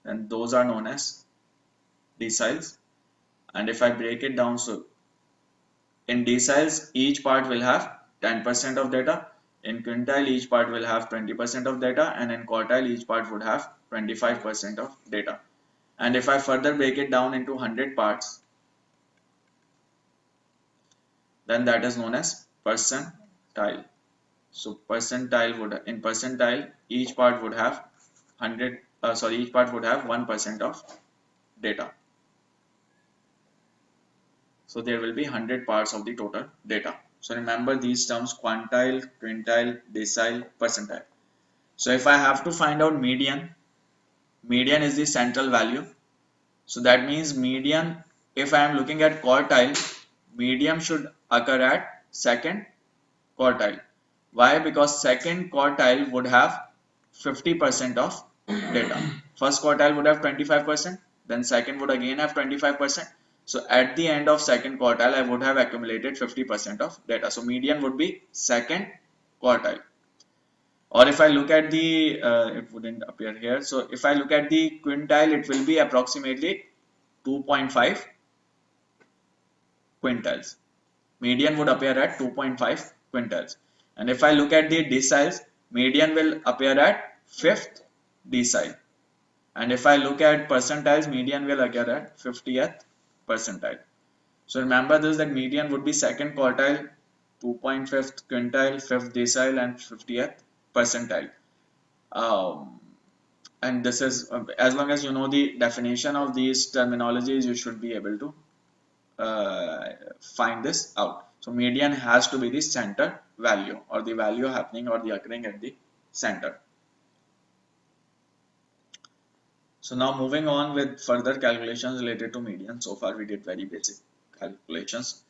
then those are known as deciles. And if I break it down, so in deciles each part will have 10% of data, in quintile each part will have 20% of data, and in quartile each part would have 25% of data. And if I further break it down into 100 parts, then that is known as percentile. So percentile each part would have 100 each part would have 1% of data. So there will be 100 parts of the total data. So remember these terms: quantile, quintile, decile, percentile. So if I have to find out median, median is the central value. So that means median, if I am looking at quartile, median should occur at second quartile. Why? Because second quartile would have 50% of data. First quartile would have 25%, then second would again have 25%. So at the end of second quartile, I would have accumulated 50% of data. So median would be second quartile. Or if I look at the, it wouldn't appear here. So if I look at the quintile, it will be approximately 2.5 quintiles. Median would appear at 2.5 quintals. And if I look at the deciles, median will appear at 5th decile. And if I look at percentiles, median will occur at 50th percentile. So remember this, that median would be second quartile, 2.5th quintile, 5th decile and 50th percentile. Um, and this is, as long as you know the definition of these terminologies, you should be able to find this out. So median has to be the center value, or the value happening or the occurring at the center. So now moving on with further calculations related to median. So far we did very basic calculations.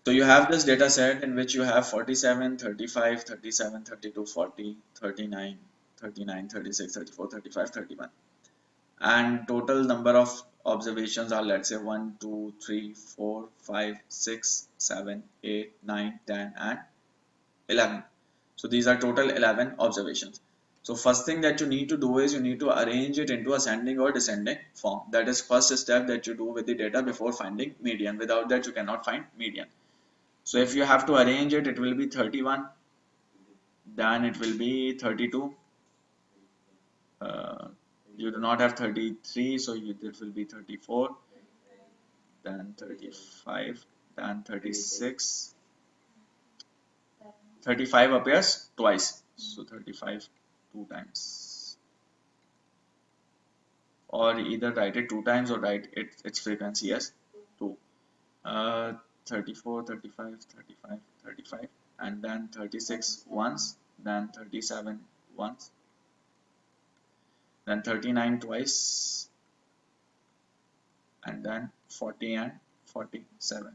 So you have this data set in which you have 47, 35, 37, 32, 40, 39, 39, 36, 34, 35, 31. And total number of observations are, let's say, 1, 2, 3, 4, 5, 6, 7, 8, 9, 10 and 11. So these are total 11 observations. So first thing that you need to do is you need to arrange it into ascending or descending form. That is first step that you do with the data before finding median. Without that you cannot find median. So if you have to arrange it, it will be 31, then it will be 32. Uh, you do not have 33, so it will be 34, then 35, then 36. 35 appears twice, so 35 two times, or either write it two times or write its frequency as 2. uh, 34, 35, 35, 35, and then 36 once, then 37 once, then 39 twice, and then 40 and 47.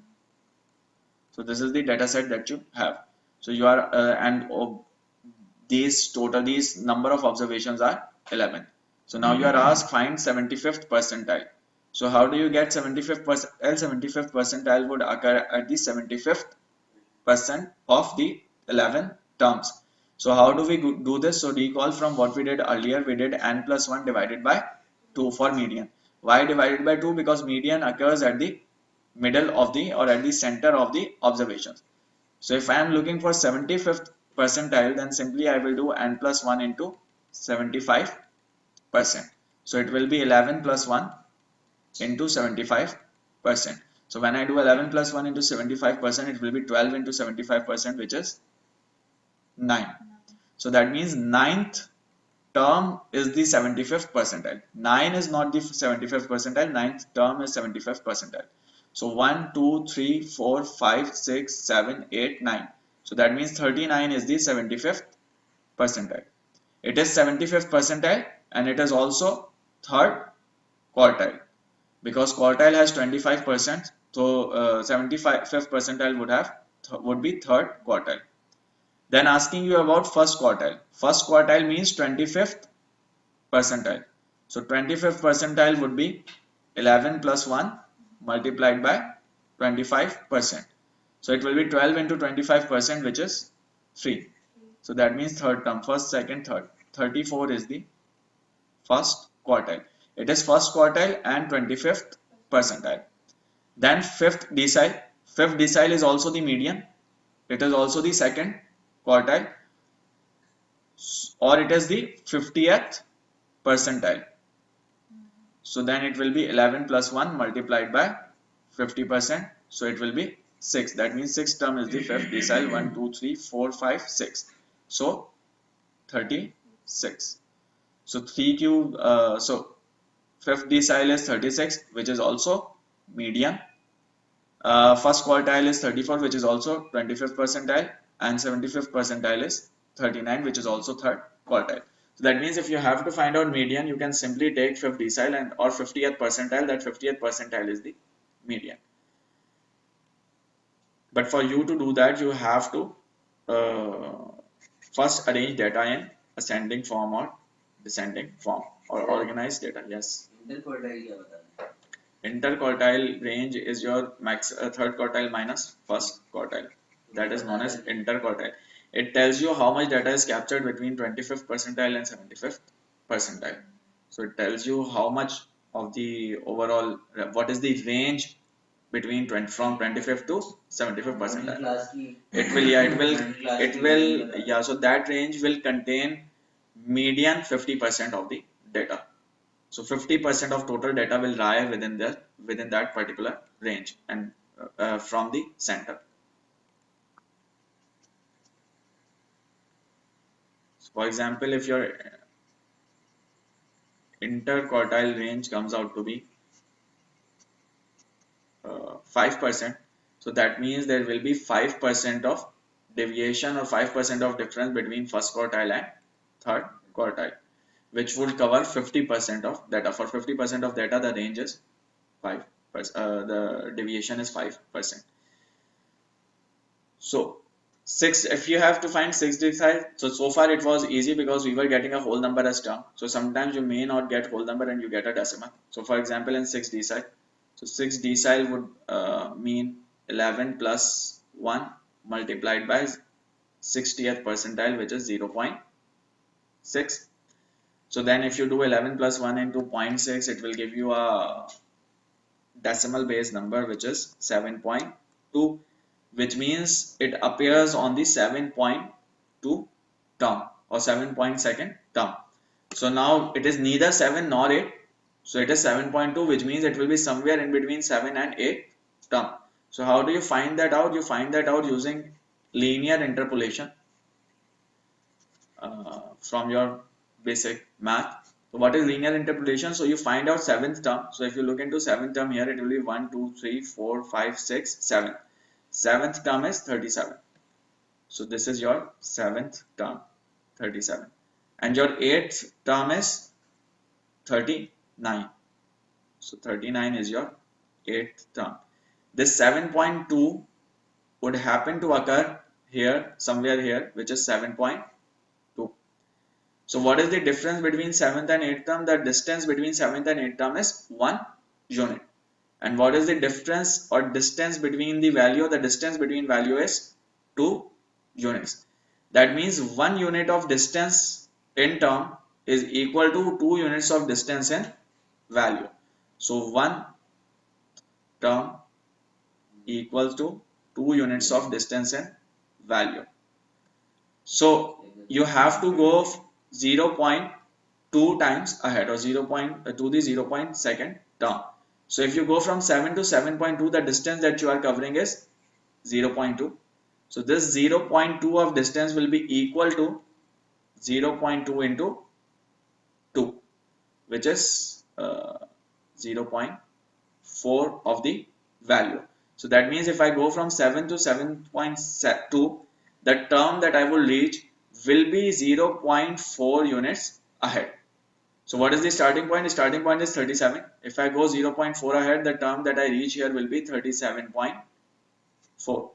So this is the data set that you have. So you are these number of observations are 11. So now you are asked find 75th percentile. So how do you get 75th percentile? 75th percentile would occur at the 75th percent of the 11 terms. So how do we do this? So recall from what we did earlier, we did n plus 1 divided by 2 for median. Why divided by 2? Because median occurs at the middle of the or at the center of the observations. So if I am looking for 75th percentile, then simply I will do n plus 1 into 75%. So it will be 11 plus 1 into 75%. So when I do 11 plus 1 into 75%, it will be 12 into 75%, which is 9. So that means ninth term is the 75th percentile. 9 is not the 75th percentile, ninth term is 75th percentile. So 1, 2, 3, 4, 5, 6, 7, 8, 9. So that means 39 is the 75th percentile. It is 75th percentile and it is also third quartile, because quartile has 25%, so 75th percentile would be third quartile. Then asking you about first quartile. First quartile means 25th percentile. So 25th percentile would be 11 plus 1 multiplied by 25%. So it will be 12 into 25%, which is 3. So that means third term, first, second, third. 34 is the first quartile. It is first quartile and 25th percentile. Then fifth decile. Fifth decile is also the median. It is also the second quartile, or it is the 50th percentile. So then it will be 11 plus 1 multiplied by 50%. So it will be 6. That means 6th term is the fifth decile. 1, 2, 3, 4, 5, 6. So 36. So 3 cube. So fifth decile is 36, which is also median. First quartile is 34, which is also 25th percentile, and 75th percentile is 39, which is also third quartile. So that means if you have to find out median, you can simply take fifth decile and or 50th percentile. That 50th percentile is the median. But for you to do that, you have to first arrange data in ascending form or descending form, or organize data. Yes. Interquartile range is your max third quartile minus first quartile. That is known as interquartile. It tells you how much data is captured between 25th percentile and 75th percentile. So it tells you how much of the overall, what is the range between from 25th to 75th percentile. Yeah, so that range will contain median 50% of the data. So 50% of total data will lie within that particular range and from the center. So for example, if your interquartile range comes out to be 5%, so that means there will be 5% of deviation or 5% of difference between first quartile and third quartile, which would cover 50% of data. For 50% of data, the range is 5%. The deviation is 5%. So 6, if you have to find 6 decile, so far it was easy because we were getting a whole number as term. So sometimes you may not get whole number and you get a decimal. So for example, in 6 decile, so 6 decile would mean 11 plus 1 multiplied by 60th percentile, which is 0.6. 6. So then if you do 11 plus 1 into 0.6, it will give you a decimal base number which is 7.2, which means it appears on the 7.2 term or 7.2 term. So now it is neither 7 nor 8, so it is 7.2, which means it will be somewhere in between 7 and 8 term. So how do you find that out? You find that out using linear interpolation from your basic math. So what is linear interpolation? So you find out seventh term. So if you look into seventh term here, it will be 1, 2, 3, 4, 5, 6, 7. Seventh term is 37. So this is your seventh term, 37. And your eighth term is 39. So 39 is your eighth term. This 7.2 would happen to occur here, somewhere here, which is 7.2. So what is the difference between 7th and 8th term? The distance between 7th and 8th term is 1 unit. And what is the difference or distance between the value? The distance between value is 2 units. That means 1 unit of distance in term is equal to 2 units of distance in value. So 1 term equals to 2 units of distance in value. So you have to go 0.2 times ahead, or 0. To the 0.2nd term. So if you go from 7 to 7.2, the distance that you are covering is 0.2. So this 0.2 of distance will be equal to 0.2 into 2, which is 0.4 of the value. So that means if I go from 7 to 7.2, the term that I will reach will be 0.4 units ahead. So what is the starting point? The starting point is 37. If I go 0.4 ahead, the term that I reach here will be 37.4.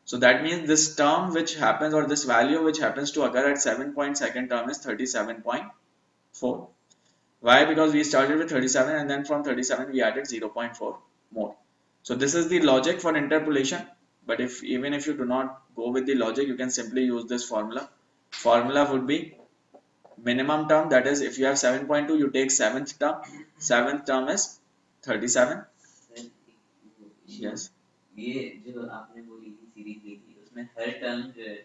So that means this term which happens, or this value which happens to occur at 7.2nd term is 37.4. Why? Because we started with 37 and then from 37 we added 0.4 more. So this is the logic for interpolation. But even if you do not go with the logic, you can simply use this formula. Formula would be minimum term, that is if you have 7.2, you take seventh term. Seventh term is 37. Yes. ये जो आपने वो ली थी series ली थी उसमें हर term जो है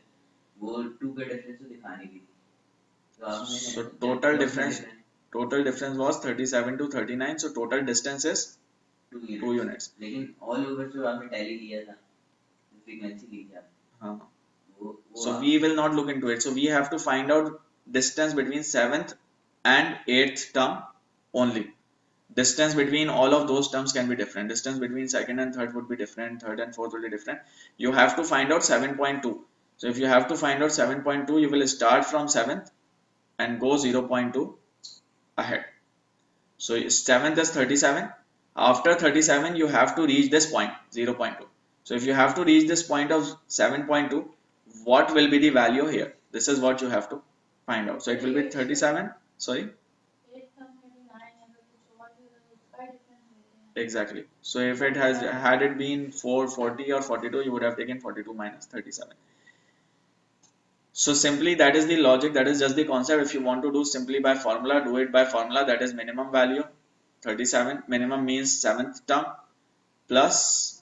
वो 2 का डिफरेंस तो दिखाने की थी तो आपने So total difference was 37 to 39. So total distance is 2 units. लेकिन ऑल ओवर जो आपने टैली लिया था फ्रीक्वेंसी ली थी हाँ. So we will not look into it. So we have to find out distance between 7th and 8th term only. Distance between all of those terms can be different. Distance between second and third would be different. Third and fourth will be different. You have to find out 7.2. So if you have to find out 7.2, you will start from 7th and go 0.2 ahead. So 7th is 37. After 37, you have to reach this point 0.2. So if you have to reach this point of 7.2, what will be the value here? This is what you have to find out. So it will be 37. Sorry. Exactly. So if it had it been 440 or 42, you would have taken 42 minus 37. So simply that is the logic, that is just the concept. If you want to do simply by formula, do it by formula. That is minimum value 37. Minimum means 7th term plus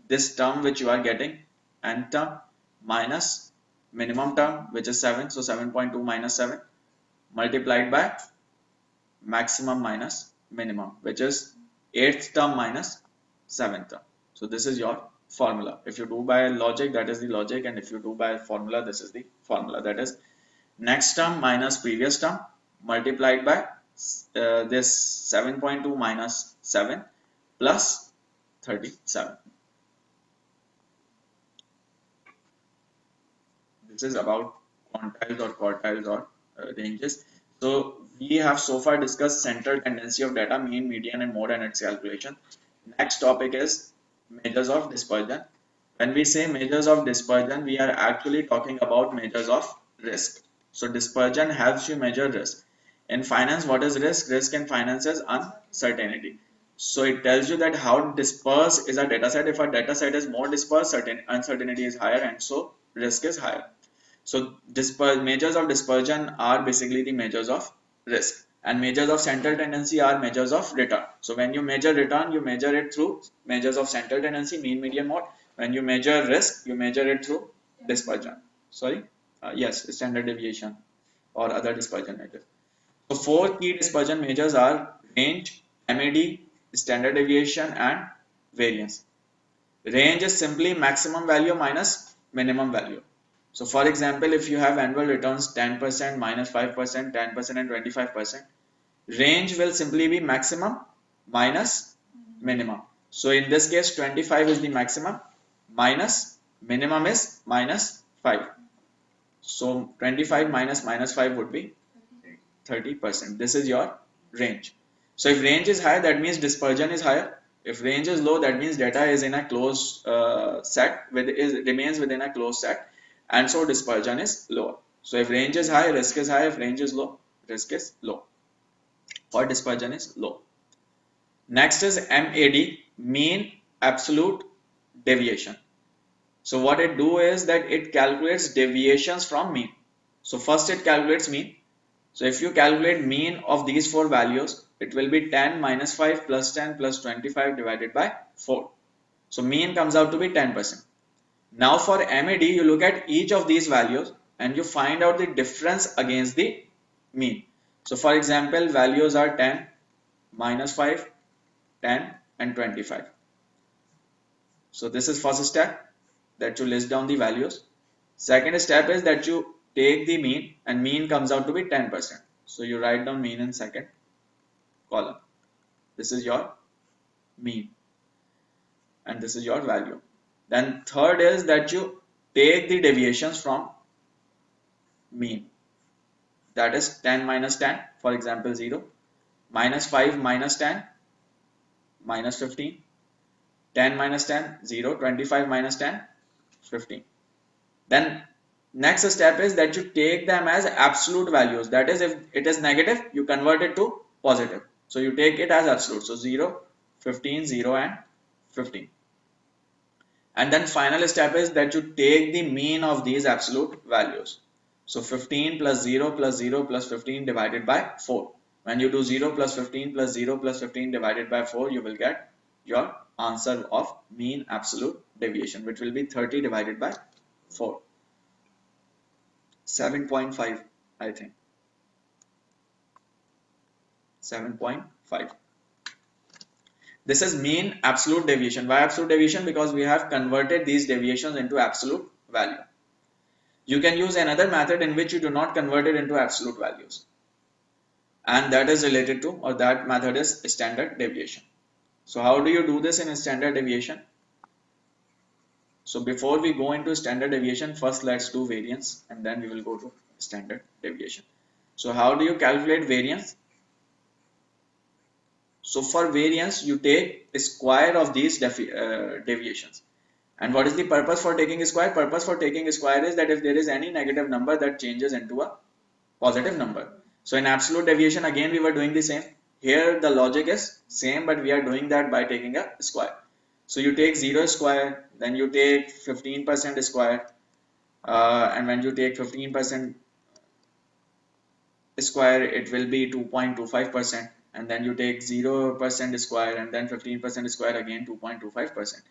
this term which you are getting, nth term, minus minimum term which is 7. So 7.2 minus 7 multiplied by maximum minus minimum, which is 8th term minus 7th term. So this is your formula. If you do by logic, that is the logic, and if you do by formula, this is the formula. That is next term minus previous term multiplied by this 7.2 minus 7 plus 37. This is about quantiles or quartiles or ranges. So we have so far discussed central tendency of data, mean, median, and mode and its calculation. Next topic is measures of dispersion. When we say measures of dispersion, we are actually talking about measures of risk. So dispersion helps you measure risk. In finance, what is risk? Risk in finance is uncertainty. So it tells you that how dispersed is a data set. If a data set is more dispersed, certain uncertainty is higher, and so risk is higher. So measures of dispersion are basically the measures of risk, and measures of central tendency are measures of return. So when you measure return, you measure it through measures of central tendency, mean, median, mode. When you measure risk, you measure it through dispersion. Sorry, yes, standard deviation or other dispersion measures. So four key dispersion measures are range, MAD, standard deviation, and variance. Range is simply maximum value minus minimum value. So for example, if you have annual returns 10%, minus 5%, 10%, and 25%, range will simply be maximum minus minimum. So in this case, 25 is the maximum, minus minimum is minus 5. So 25 minus minus 5 would be 30%. This is your range. So if range is high, that means dispersion is higher. If range is low, that means data is in a closed set, remains within a closed set, and so dispersion is lower. So if range is high, risk is high. If range is low, risk is low, or dispersion is low. Next is MAD, mean absolute deviation. So what it do is that it calculates deviations from mean. So first it calculates mean. So if you calculate mean of these four values, it will be 10 minus 5 plus 10 plus 25 divided by 4. So mean comes out to be 10%. Now for MAD, you look at each of these values and you find out the difference against the mean. So for example, values are 10, minus 5, 10 and 25. So this is first step, that you list down the values. Second step is that you take the mean, and mean comes out to be 10%. So you write down mean in second column. This is your mean and this is your value. Then third is that you take the deviations from mean. That is 10 minus 10, for example 0, minus 5 minus 10, minus 15, 10 minus 10, 0, 25 minus 10, 15. Then next step is that you take them as absolute values. That is, if it is negative, you convert it to positive. So you take it as absolute. So 0, 15, 0 and 15. And then final step is that you take the mean of these absolute values. So 15 plus 0 plus 0 plus 15 divided by 4. When you do 0 plus 15 plus 0 plus 15 divided by 4, you will get your answer of mean absolute deviation, which will be 30 divided by 4. 7.5, I think. 7.5. This is mean absolute deviation. Why absolute deviation? Because we have converted these deviations into absolute value. You can use another method in which you do not convert it into absolute values, and that is related to, or that method is standard deviation. So how do you do this in standard deviation? So before we go into standard deviation, first let's do variance and then we will go to standard deviation. So how do you calculate variance? So for variance, you take a square of these deviations. And what is the purpose for taking a square? Purpose for taking a square is that if there is any negative number that changes into a positive number. So in absolute deviation, again we were doing the same. Here the logic is same, but we are doing that by taking a square. So you take 0 square, then you take 15% square, and when you take 15% square, it will be 2.25%, and then you take 0% square and then 15% square, again 2.25%.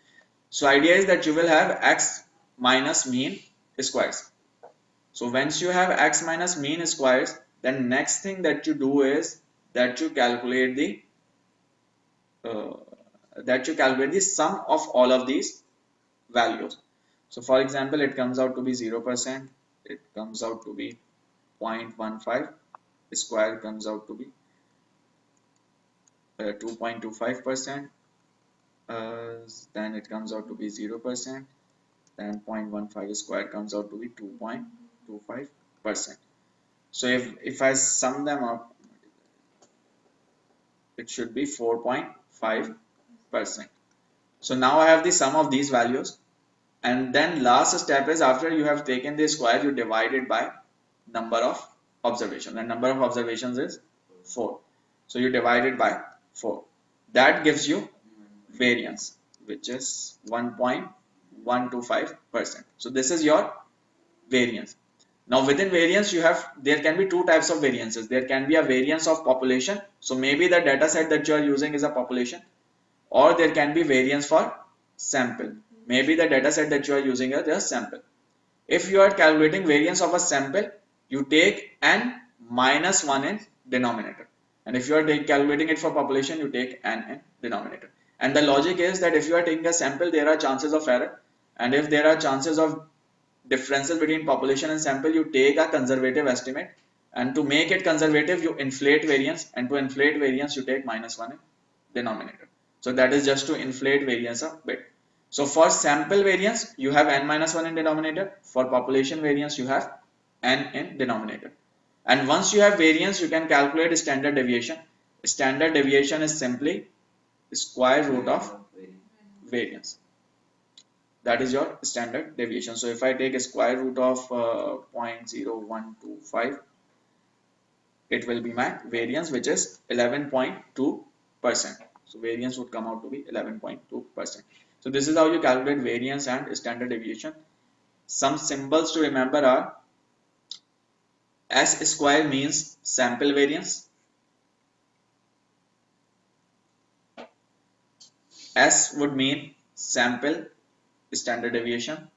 So idea is that you will have x minus mean squares. So once you have x minus mean squares, then next thing that you do is that you calculate the sum of all of these values. So for example, it comes out to be 0%, it comes out to be 0.15, square comes out to be 2.25%, then it comes out to be 0%, then 0.15 square comes out to be 2.25%. So if I sum them up, it should be 4.5%. So now I have the sum of these values, and then last step is, after you have taken the square, you divide it by number of observations, and number of observations is 4. So you divide it by 4. That gives you variance, which is 1.125%. So this is your variance. Now within variance there can be two types of variances. There can be a variance of population. So maybe the data set that you are using is a population, or there can be variance for sample. Maybe the data set that you are using is a sample. If you are calculating variance of a sample, you take n minus 1 in denominator. And if you are calculating it for population, you take n in denominator. And the logic is that if you are taking a sample, there are chances of error. And if there are chances of differences between population and sample, you take a conservative estimate. And to make it conservative, you inflate variance. And to inflate variance, you take minus 1 in denominator. So that is just to inflate variance a bit. So for sample variance, you have n minus 1 in denominator. For population variance, you have n in denominator. And once you have variance, you can calculate standard deviation. Standard deviation is simply square root of variance. That is your standard deviation. So if I take a square root of 0.0125, it will be my variance, which is 11.2%. So variance would come out to be 11.2%. So this is how you calculate variance and standard deviation. Some symbols to remember are S square means sample variance, S would mean sample standard deviation,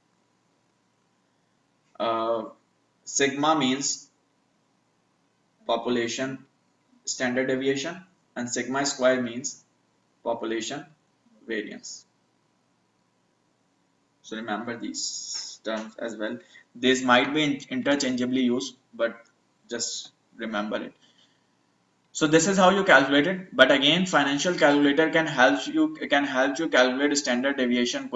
sigma means population standard deviation, and sigma square means population variance. So remember these terms as well. These might be interchangeably used, but just remember it. So this is how you calculate it. But again, financial calculator can help you calculate standard deviation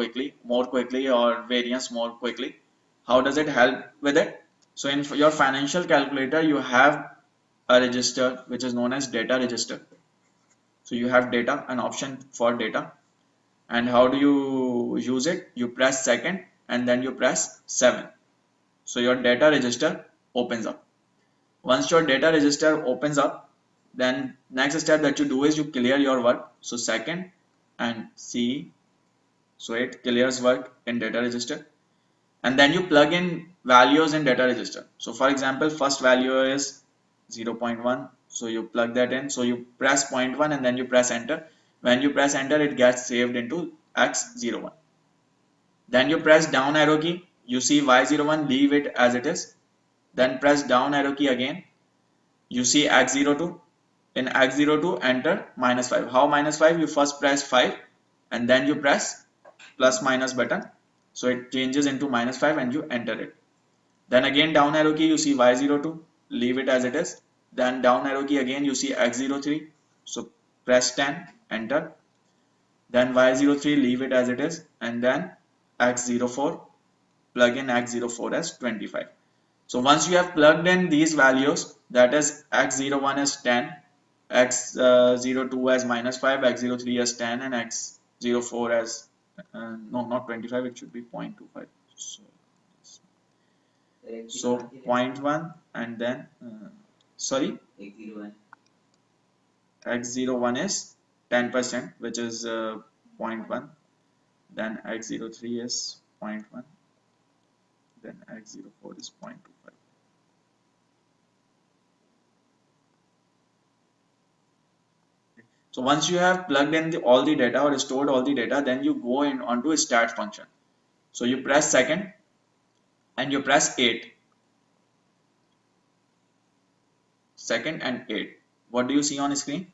more quickly, or variance more quickly. How does it help with it? So in your financial calculator, you have a register which is known as data register. So you have data, an option for data. And how do you use it? You press second and then you press 7. So your data register opens up. Once your data register opens up, then next step that you do is you clear your work. So second and C, so it clears work in data register. And then you plug in values in data register. So for example, first value is 0.1. So you plug that in. So you press 0.1 and then you press enter. When you press enter, it gets saved into X01. Then you press down arrow key. You see Y01, leave it as it is. Then press down arrow key again. You see X02. In X02, enter minus 5. How minus 5? You first press 5 and then you press plus minus button. So it changes into minus 5 and you enter it. Then again down arrow key, you see Y02, leave it as it is. Then down arrow key again, you see X03. So press 10, enter. Then Y03, leave it as it is. And then X04, plug in X04 as 25. So once you have plugged in these values, that is X01 is 10, X02 as minus 5, X03 as 10, and X04 as, no, not 25, it should be 0.25. So 0.1 and then, sorry, X01 is 10%, which is 0.1. Then X03 is 0.1. Then X04 is 0.25. So once you have plugged in all the data or stored all the data, then you go in onto a stat function. So you press second and you press 8. Second and 8. What do you see on screen?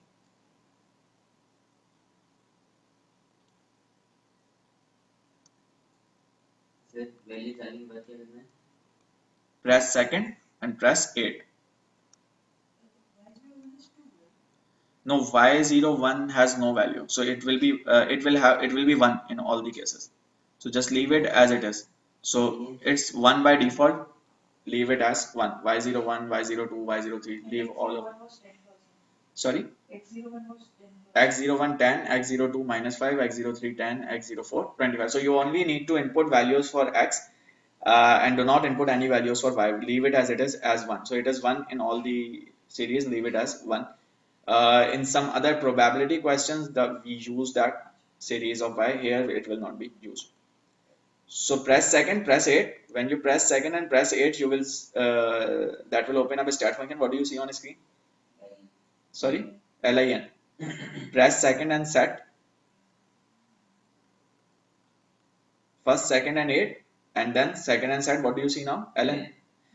Press second and press 8. No, Y01 has no value, so it will be 1 in all the cases. So just leave it as it is. So it's 1 by default. Leave it as 1. Y01, Y02, Y03. Leave all of. Sorry. X01 10, X02 minus 5, X03 10, X04 25. So you only need to input values for X and do not input any values for Y. Leave it as it is as 1. So it is 1 in all the series. Leave it as 1. In some other probability questions, we use that series of Y. Here it will not be used. So press second, press 8. When you press second and press 8, you will that will open up a stat function. What do you see on the screen? Sorry, LIN. Press second and set. First, second and 8, and then second and set. What do you see now? LN.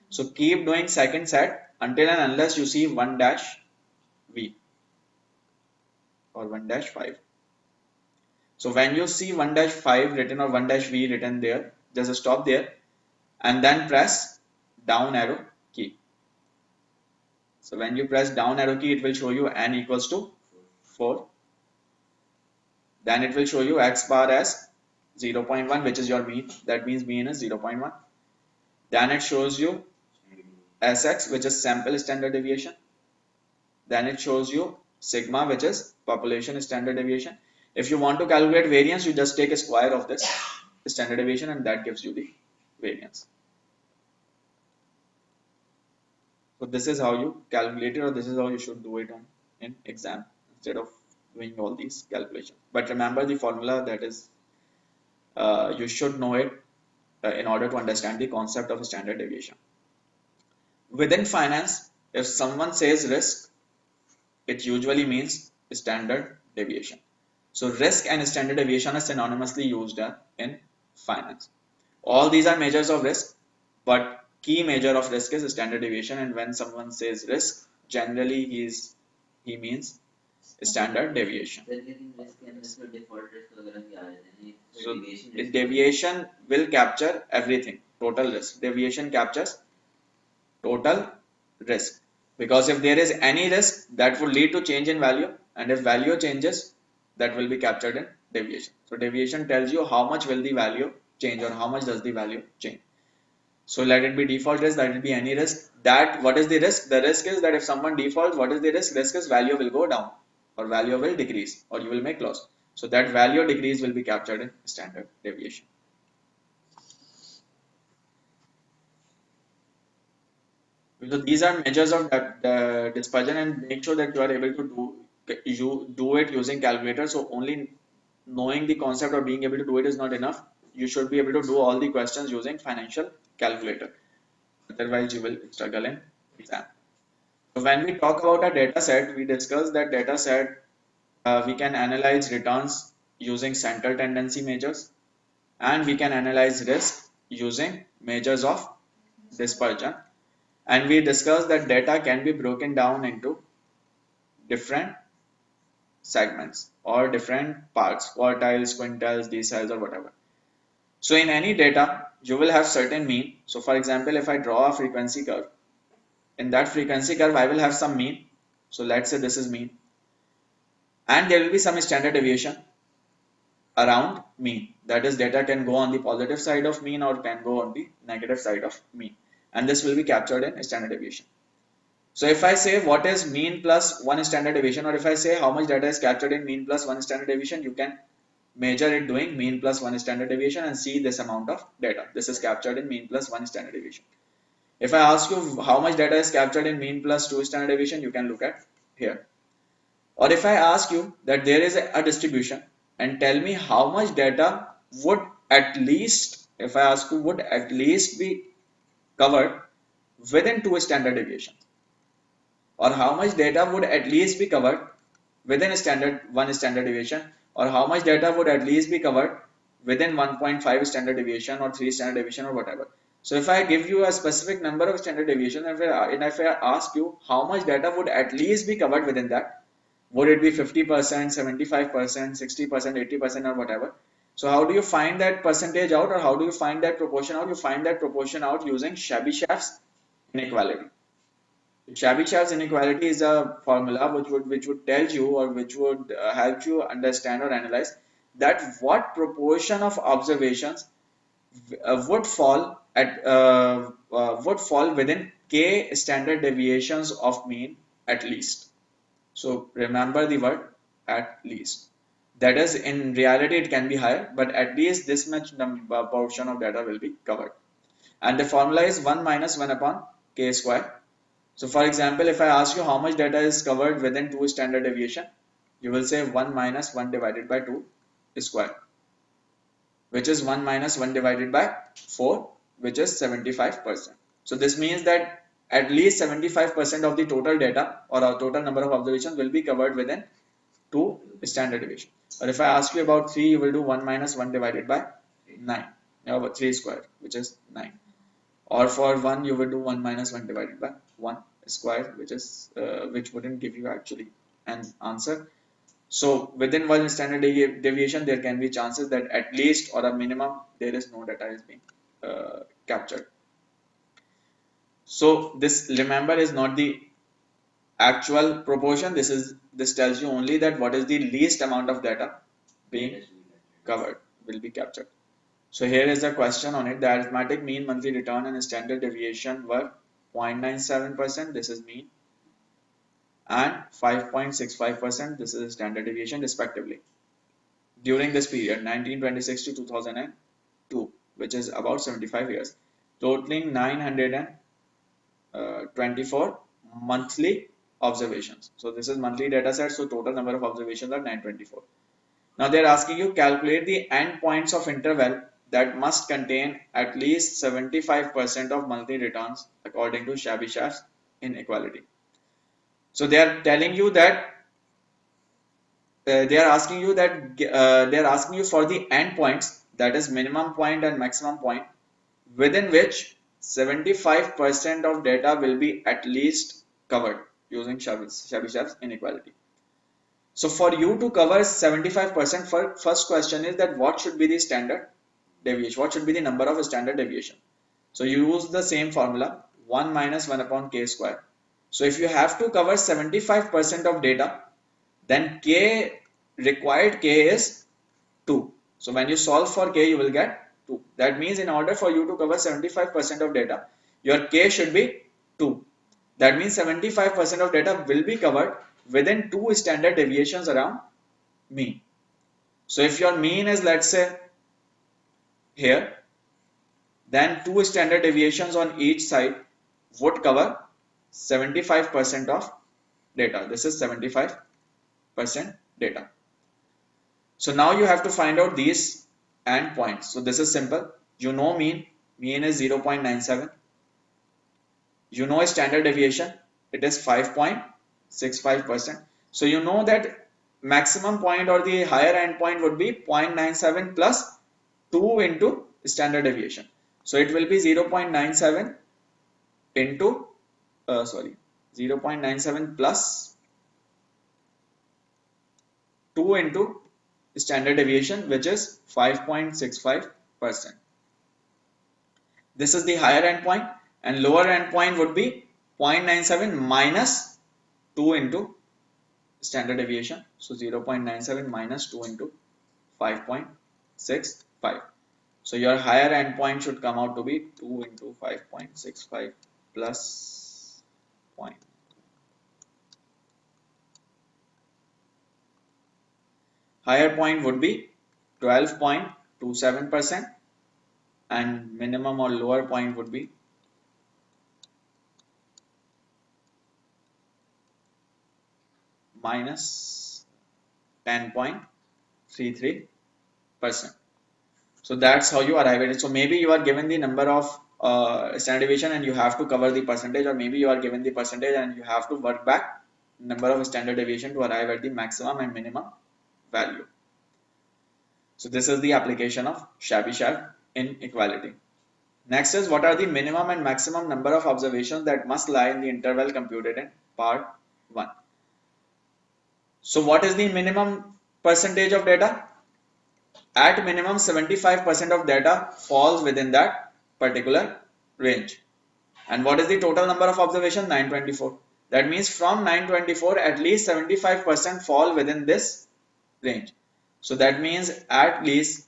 So keep doing second set until and unless you see 1 dash V or 1 dash 5. So when you see 1 dash 5 written or 1 dash V written there, just stop there and then press down arrow key. So when you press down arrow key, it will show you n equals to 4. Then it will show you x bar as 0.1, which is your mean. That means mean is 0.1. Then it shows you Sx, which is sample standard deviation. Then it shows you sigma, which is population standard deviation. If you want to calculate variance, you just take a square of this standard deviation and that gives you the variance. So this is how you calculate it, or this is how you should do it in exam instead of doing all these calculations. But remember the formula, that is you should know it in order to understand the concept of standard deviation. Within finance, if someone says risk, it usually means standard deviation. So risk and standard deviation are synonymously used in finance. All these are measures of risk, but key measure of risk is standard deviation. And when someone says risk, generally he means standard deviation. So deviation will capture everything. Total risk. Deviation captures total risk, because if there is any risk, that would lead to change in value, and if value changes, that will be captured in deviation. So deviation tells you how much will the value change or how much does the value change. So let it be default risk, let it be any risk. That what is the risk? The risk is that if someone defaults, what is the risk? Risk is value will go down or value will decrease or you will make loss. So that value decrease will be captured in standard deviation. So these are measures of dispersion, and make sure that you are able to do it using calculator. So only knowing the concept or being able to do it is not enough. You should be able to do all the questions using financial calculator. Otherwise, you will struggle in exam. So when we talk about a data set, we discuss that data set we can analyze returns using central tendency measures, and we can analyze risk using measures of dispersion. And we discussed that data can be broken down into different segments or different parts, quartiles, quintiles, deciles, or whatever. So in any data, you will have certain mean. So for example, if I draw a frequency curve, in that frequency curve, I will have some mean. So let's say this is mean. And there will be some standard deviation around mean. That is, data can go on the positive side of mean or can go on the negative side of mean. And this will be captured in standard deviation. So if I say what is mean plus 1 standard deviation, or if I say how much data is captured in mean plus 1 standard deviation, you can measure it doing mean plus 1 standard deviation and see this amount of data. This is captured in mean plus 1 standard deviation. If I ask you how much data is captured in mean plus 2 standard deviation, you can look at here. Or if I ask you that there is a distribution and tell me how much data would at least, if I ask you, would at least be covered within 2 standard deviations, or how much data would at least be covered within a 1 standard deviation, or how much data would at least be covered within 1.5 standard deviation or 3 standard deviation or whatever. So if I give you a specific number of standard deviation, and if I ask you how much data would at least be covered within that, would it be 50%, 75%, 60%, 80% or whatever? So how do you find that percentage out, or how do you find that proportion out? You find that proportion out using Chebyshev inequality. Chebyshev inequality is a formula which would tell you, or which would help you understand or analyze that what proportion of observations would fall within k standard deviations of mean at least. So remember the word at least. That is, in reality it can be higher, but at least this much portion of data will be covered. And the formula is 1 minus 1 upon k square. So for example, if I ask you how much data is covered within 2 standard deviation, you will say 1 minus 1 divided by 2 square, which is 1 minus 1 divided by 4, which is 75%. So this means that at least 75% of the total data or our total number of observations will be covered within 2 standard deviation. Or if I ask you about 3, you will do 1 minus 1 divided by 9, 3 square, which is 9. Or for 1, you will do 1 minus 1 divided by 1 square, which is which wouldn't give you actually an answer. So within one standard deviation, there can be chances that at least or a minimum there is no data is being captured. So this, remember, is not the actual proportion. This tells you only that what is the least amount of data being covered will be captured. So here is a question on it. The arithmetic mean monthly return and standard deviation were 0.97%. This is mean, and 5.65%. This is standard deviation respectively. During this period 1926 to 2002, which is about 75 years, totaling 924 monthly observations. So this is monthly data set, so total number of observations are 924. Now they are asking you calculate the endpoints of interval that must contain at least 75% of monthly returns according to Chebyshev inequality. So they are telling you that they are asking you for the endpoints, that is minimum point and maximum point, within which 75% of data will be at least covered using Chebyshev's inequality. So for you to cover 75%, first question is that what should be the standard deviation? What should be the number of standard deviation? So you use the same formula, 1 minus 1 upon k square. So if you have to cover 75% of data, then required k is 2. So when you solve for k, you will get 2. That means in order for you to cover 75% of data, your k should be 2. That means 75% of data will be covered within 2 standard deviations around mean. So if your mean is, let's say, here, then 2 standard deviations on each side would cover 75% of data. This is 75% data. So now you have to find out these endpoints. So this is simple. You know mean is 0.97. You know standard deviation, it is 5.65%. So you know that maximum point or the higher endpoint would be 0.97 plus 2 into standard deviation. So it will be 0.97 into 0.97 plus 2 into standard deviation, which is 5.65%. This is the higher endpoint, and lower endpoint would be 0.97 minus 2 into standard deviation. So 0.97 minus 2 into 5.65. So your higher endpoint should come out to be 2 into 5.65 plus 0. Higher point would be 12.27%, and minimum or lower point would be minus 10.33%. So that's how you arrive at it. So maybe you are given the number of standard deviation and you have to cover the percentage, or maybe you are given the percentage and you have to work back number of standard deviation to arrive at the maximum and minimum value. So this is the application of Chebyshev inequality. Next is, what are the minimum and maximum number of observations that must lie in the interval computed in part 1. So what is the minimum percentage of data? At minimum 75% of data falls within that particular range. And what is the total number of observations? 924. That means from 924 at least 75% fall within this range. So that means at least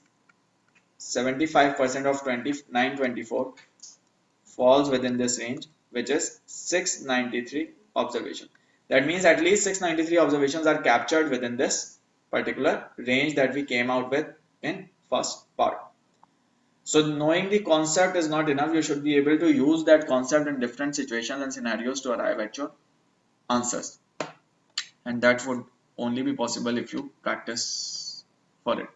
75% of 924 falls within this range, which is 693 observations. That means at least 693 observations are captured within this particular range that we came out with in first part. So knowing the concept is not enough. You should be able to use that concept in different situations and scenarios to arrive at your answers. And that would only be possible if you practice for it.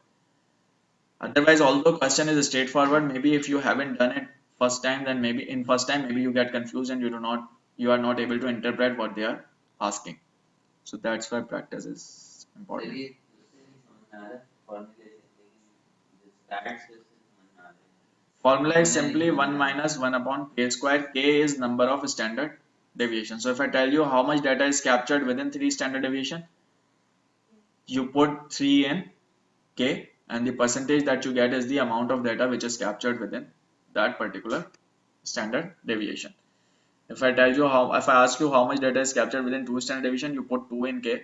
Otherwise, although question is straightforward, maybe if you haven't done it first time, then maybe in first time maybe you get confused and you are not able to interpret what they are asking. So that's why practice is important. चलिए उससे नहीं समझ में आ रहा फॉर्मूले से लेकिन जो स्टैट्स से उससे समझ में आ रहा है Formula is फॉर्मूला नहीं simply समझ 1 में आ minus 1 upon k square. K is number of standard deviation. So if I tell you how much data is captured within 3 standard deviation, you put 3 in k, and the percentage that you get is the amount of data which is captured within that particular standard deviation. If I tell you if I ask you how much data is captured within 2 standard deviation, you put 2 in k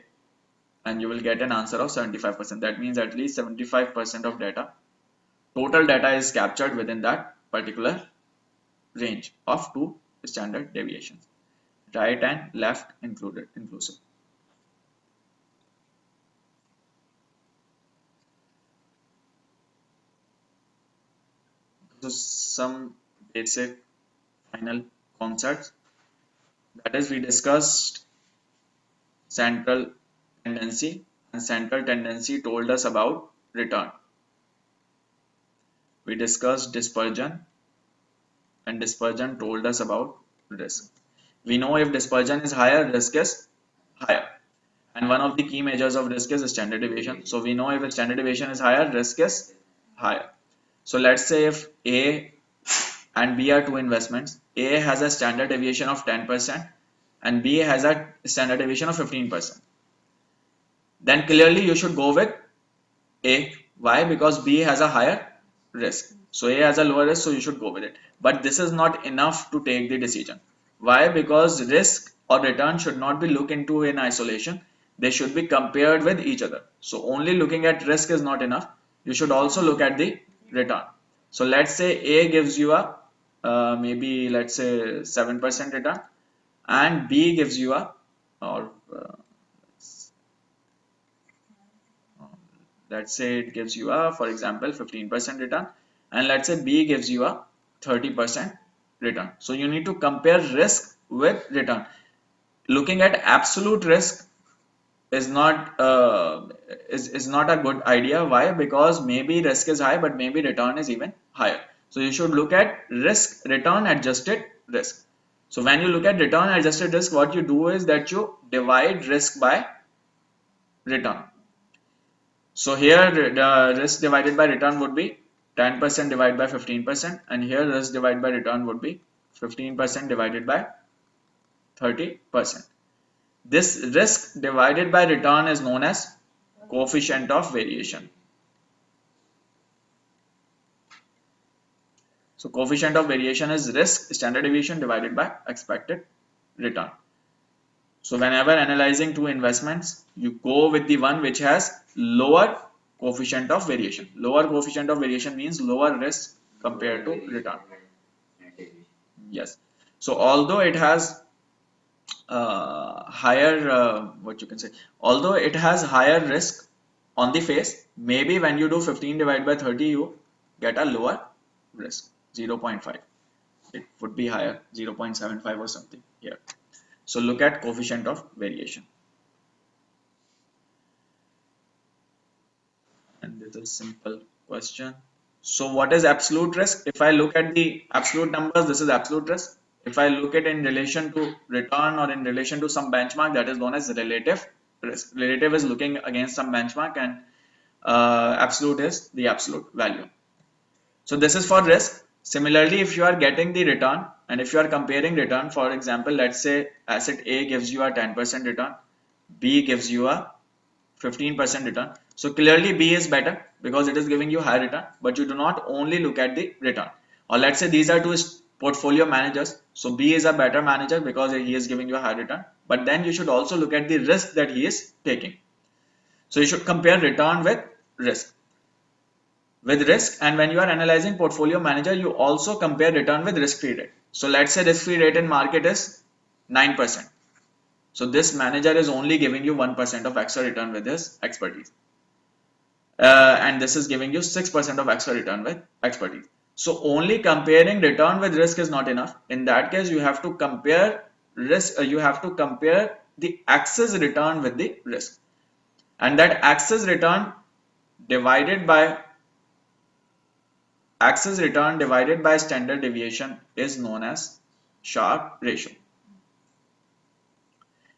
and you will get an answer of 75%. That means at least 75% of data, total data is captured within that particular range of 2 standard deviations, right and left inclusive. So some basic final concepts, that is, we discussed central tendency, and central tendency told us about return. We discussed dispersion, and dispersion told us about risk. We know if dispersion is higher, risk is higher, and one of the key measures of risk is standard deviation. So we know if standard deviation is higher, risk is higher. So let's say if A and B are two investments, A has a standard deviation of 10% and B has a standard deviation of 15%. Then clearly you should go with A. Why? Because B has a higher risk. So A has a lower risk, so you should go with it. But this is not enough to take the decision. Why? Because risk or return should not be looked into in isolation. They should be compared with each other. So only looking at risk is not enough. You should also look at the return. So let's say A gives you a maybe let's say 7% return, and B gives you a or let's say it gives you a, for example, 15% return, and let's say B gives you a 30% return. So you need to compare risk with return. Looking at absolute risk is not is not a good idea. Why? Because maybe risk is high, but maybe return is even higher. So you should look at risk return adjusted risk. So when you look at return adjusted risk, what you do is that you divide risk by return. So here the risk divided by return would be 10% divided by 15%, and here risk divided by return would be 15% divided by 30%. This risk divided by return is known as coefficient of variation. So coefficient of variation is risk standard deviation divided by expected return. So whenever analyzing two investments, you go with the one which has lower coefficient of variation. Lower coefficient of variation means lower risk compared to return. Yes. So although it has higher what you can say, although it has higher risk on the face, maybe when you do 15 divided by 30, you get a lower risk, 0.5. It would be higher, 0.75 or something here. So look at coefficient of variation. And this is simple question. So what is absolute risk? If I look at the absolute numbers, this is absolute risk. If I look at it in relation to return or in relation to some benchmark, that is known as relative risk. Relative is looking against some benchmark, and absolute is the absolute value. So this is for risk. Similarly, if you are getting the return and if you are comparing return, for example, let's say asset A gives you a 10% return, B gives you a 15% return. So clearly B is better because it is giving you high return, but you do not only look at the return. Or let's say these are two portfolio managers. So B is a better manager because he is giving you a high return, but then you should also look at the risk that he is taking. So you should compare return with risk. And when you are analyzing portfolio manager, you also compare return with risk-free rate. So let's say risk-free rate in market is 9%. So this manager is only giving you 1% of extra return with his expertise. And this is giving you 6% of extra return with expertise. So only comparing return with risk is not enough. In that case, you have to compare risk. You have to compare the excess return with the risk, and that excess return divided by Excess return divided by standard deviation is known as Sharpe ratio.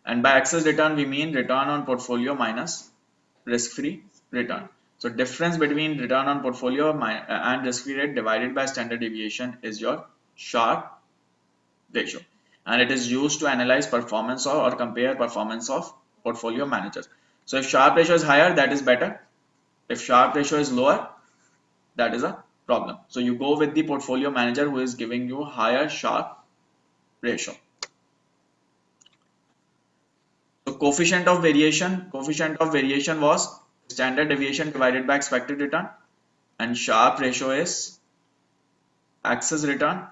And by excess return, we mean return on portfolio minus risk-free return. So difference between return on portfolio and risk-free rate divided by standard deviation is your Sharpe ratio. And it is used to analyze performance or compare performance of portfolio managers. So if Sharpe ratio is higher, that is better. If Sharpe ratio is lower, that is a problem. So you go with the portfolio manager who is giving you higher Sharpe ratio. So coefficient of variation was standard deviation divided by expected return, and Sharpe ratio is excess return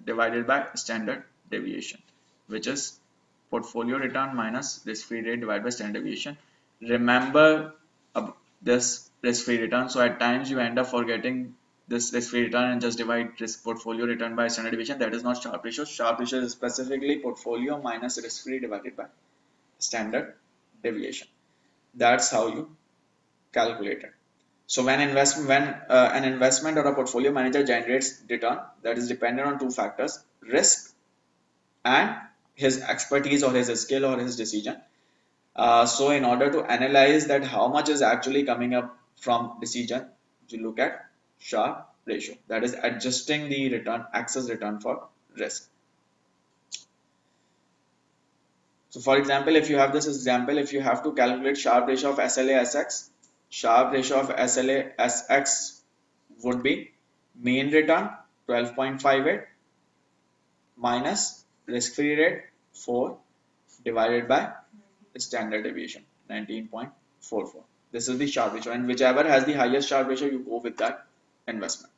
divided by standard deviation, which is portfolio return minus risk-free rate divided by standard deviation. Remember this risk-free return. So at times you end up forgetting this risk-free return and just divide risk portfolio return by standard deviation. That is not Sharpe ratio. Sharpe ratio is specifically portfolio minus risk-free divided by standard deviation. That's how you calculate it. So when an investment or a portfolio manager generates return, that is dependent on two factors: risk and his expertise or his skill or his decision. So in order to analyze that how much is actually coming up from decision, you look at Sharpe ratio, that is adjusting the return, excess return for risk. So for example, if you have this example, if you have to calculate Sharpe ratio of SLA SX, Sharpe ratio of SLA SX would be mean return 12.58 minus risk-free rate 4 divided by standard deviation 19.44. This is the Sharpe ratio, and whichever has the highest Sharpe ratio, you go with that investment.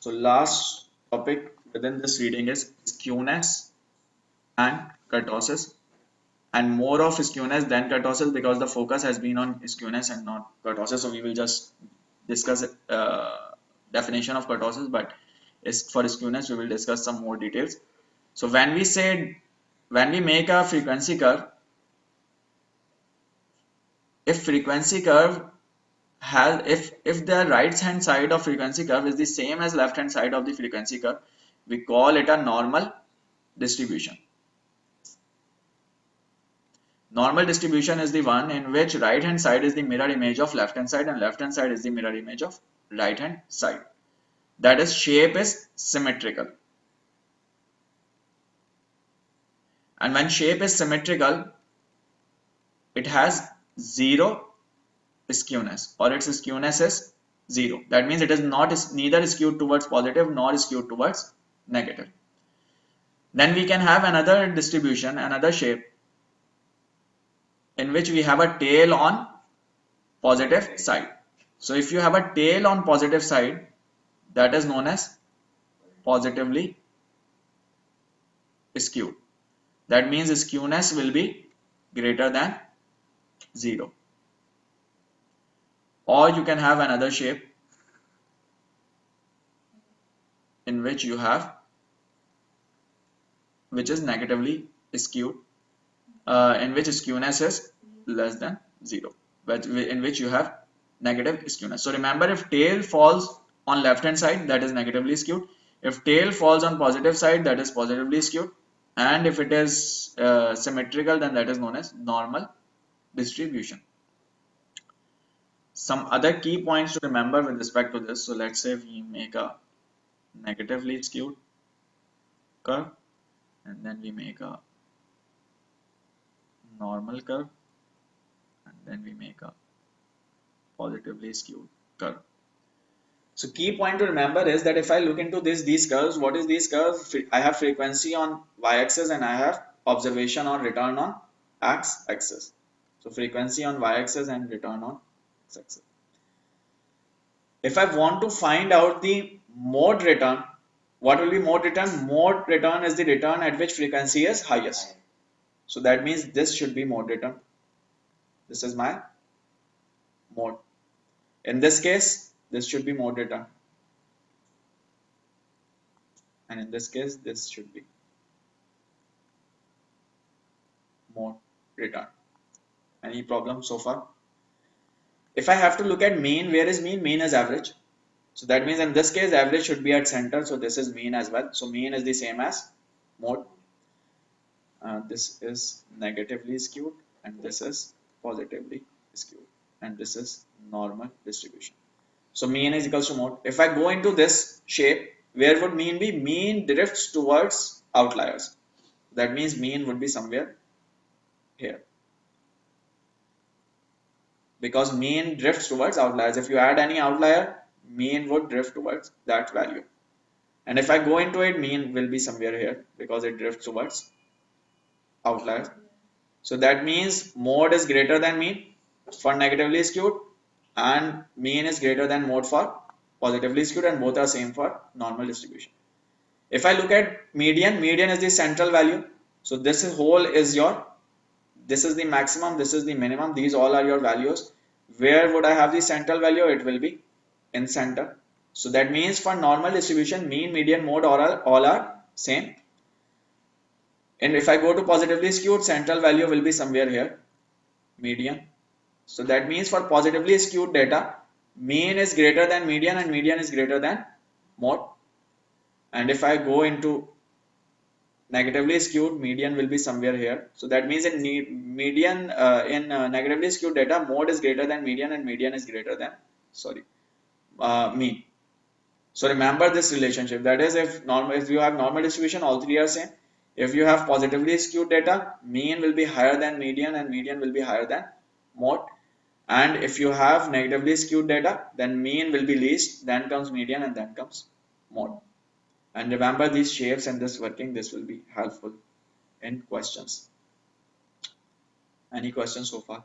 So last topic within this reading is skewness and kurtosis, and more of skewness than kurtosis because the focus has been on skewness and not kurtosis. So we will just discuss definition of kurtosis, but for skewness we will discuss some more details. So when we make a frequency curve, if frequency curve has if the right hand side of frequency curve is the same as left hand side of the frequency curve, we call it a normal distribution. Normal distribution is the one in which right hand side is the mirror image of left hand side and left hand side is the mirror image of right hand side. That is, shape is symmetrical. And when shape is symmetrical, it has zero skewness, or its skewness is zero. That means it is neither skewed towards positive nor skewed towards negative. Then we can have another distribution, another shape in which we have a tail on positive side. So if you have a tail on positive side, that is known as positively skewed. That means skewness will be greater than 0. Or you can have another shape in which you have, which is negatively skewed, in which skewness is less than 0, but in which you have negative skewness. So remember, if tail falls on left hand side, that is negatively skewed. If tail falls on positive side, that is positively skewed. And if it is symmetrical, then that is known as normal distribution. Some other key points to remember with respect to this. So let's say we make a negatively skewed curve, and then we make a normal curve, and then we make a positively skewed curve. So key point to remember is that if I look into these curves, what is these curves? I have frequency on y-axis and I have observation or return on x-axis. So frequency on y-axis and return on x-axis. If I want to find out the mode return, what will be mode return? Mode return is the return at which frequency is highest. So that means this should be mode return. This is my mode. In this case, this should be mode return. And in this case, this should be mode return. Any problem so far? If I have to look at mean, where is mean? Mean is average. So that means in this case, average should be at center. So this is mean as well. So mean is the same as mode. This is negatively skewed and this is positively skewed. And this is normal distribution. So mean is equals to mode. If I go into this shape, where would mean be? Mean drifts towards outliers. That means mean would be somewhere here. Because mean drifts towards outliers. If you add any outlier, mean would drift towards that value. And if I go into it, mean will be somewhere here because it drifts towards outliers. So that means mode is greater than mean for negatively skewed and mean is greater than mode for positively skewed, and both are same for normal distribution. If I look at median, median is the central value. So this whole is your, this is the maximum, this is the minimum, these all are your values. Where would I have the central value? It will be in center. So that means for normal distribution, mean, median, mode all are same. And if I go to positively skewed, central value will be somewhere here, median. So that means for positively skewed data, mean is greater than median and median is greater than mode. And if I go into negatively skewed, median will be somewhere here. So that means in median, negatively skewed data, mode is greater than median and median is greater than, mean. So remember this relationship. That is, if you have normal distribution, all three are same. If you have positively skewed data, mean will be higher than median and median will be higher than mode. And if you have negatively skewed data, then mean will be least, then comes median, and then comes mode. And remember these shapes and this working, this will be helpful in questions. Any questions so far?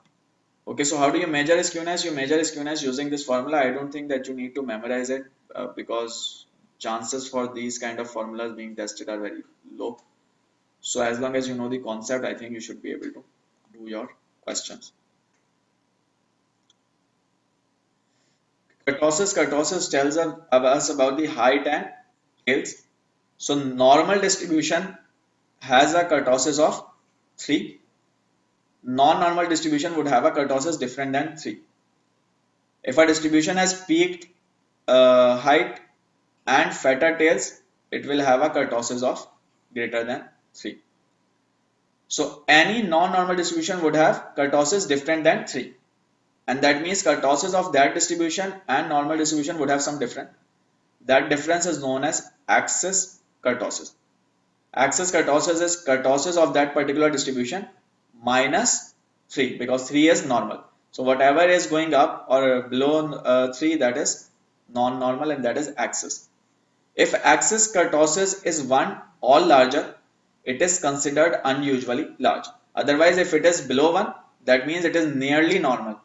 Okay, so how do you measure skewness? You measure skewness using this formula. I don't think that you need to memorize it because chances for these kind of formulas being tested are very low. So as long as you know the concept, I think you should be able to do your questions. Kurtosis tells us about the height and tails. So normal distribution has a kurtosis of 3. Non-normal distribution would have a kurtosis different than 3. If a distribution has peaked height and fatter tails, it will have a kurtosis of greater than 3. So any non-normal distribution would have kurtosis different than 3. And that means kurtosis of that distribution and normal distribution would have some difference. That difference is known as axis kurtosis. Axis kurtosis is kurtosis of that particular distribution minus 3 because 3 is normal. So whatever is going up or below 3, that is non-normal and that is axis. If axis kurtosis is 1 or larger, it is considered unusually large. Otherwise, if it is below 1, that means it is nearly normal.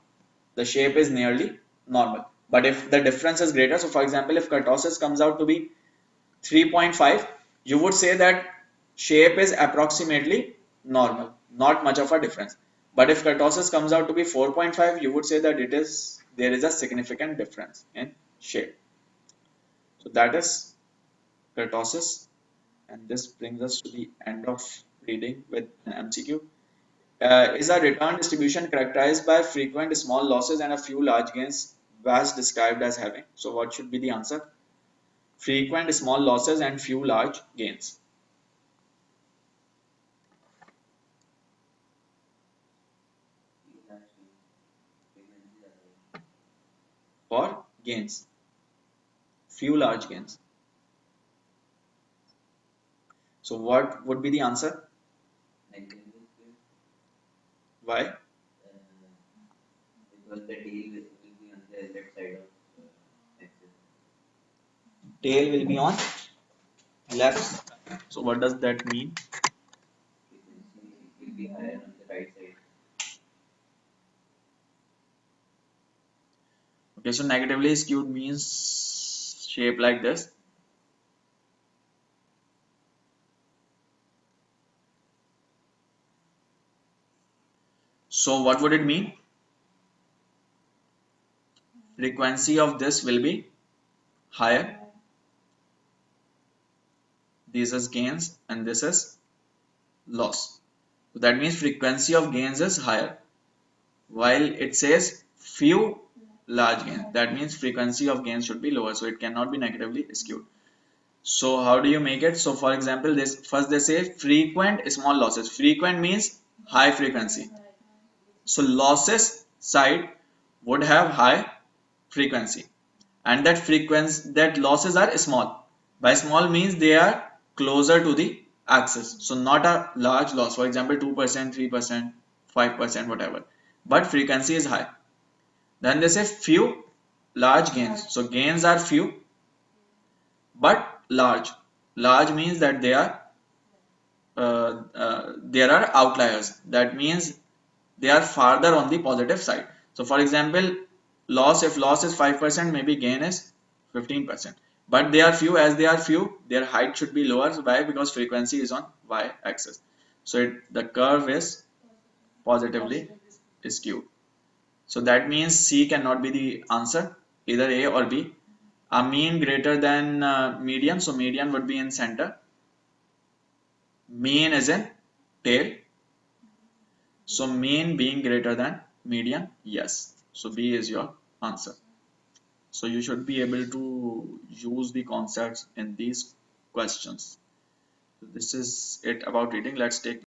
The shape is nearly normal. But if the difference is greater, so for example, if kurtosis comes out to be 3.5, you would say that shape is approximately normal, not much of a difference. But if kurtosis comes out to be 4.5, you would say that there is a significant difference in shape. So that is kurtosis, and this brings us to the end of reading with an MCQ. Is a return distribution characterized by frequent small losses and a few large gains was described as having? So what should be the answer? Frequent small losses and few large gains. For gains, few large gains. So what would be the answer? Why? Because the tail will be on the left side of axis. Tail will be on left. So what does that mean? Frequency will be higher on the right side. Okay, so negatively skewed means shape like this. So what would it mean? Frequency of this will be higher. This is gains and this is loss. So that means frequency of gains is higher. while it says few large gains. That means frequency of gains should be lower, so it cannot be negatively skewed. So how do you make it? So for example, this first they say frequent small losses. Frequent means high frequency. So losses side would have high frequency, and that losses are small. By small means they are closer to the axis. So not a large loss. For example, 2%, 3%, 5%, whatever. But frequency is high. Then they say few large gains. So gains are few but large. Large means that there are outliers. That means they are farther on the positive side. So for example, if loss is 5%, maybe gain is 15%. But they are few. As they are few, their height should be lower. Why? Because frequency is on y-axis. So the curve is positively skewed. So that means C cannot be the answer, either A or B. A mean greater than median, so median would be in center. Mean is in tail. So mean being greater than median, yes. So B is your answer. So you should be able to use the concepts in these questions. So this is it about reading. Let's take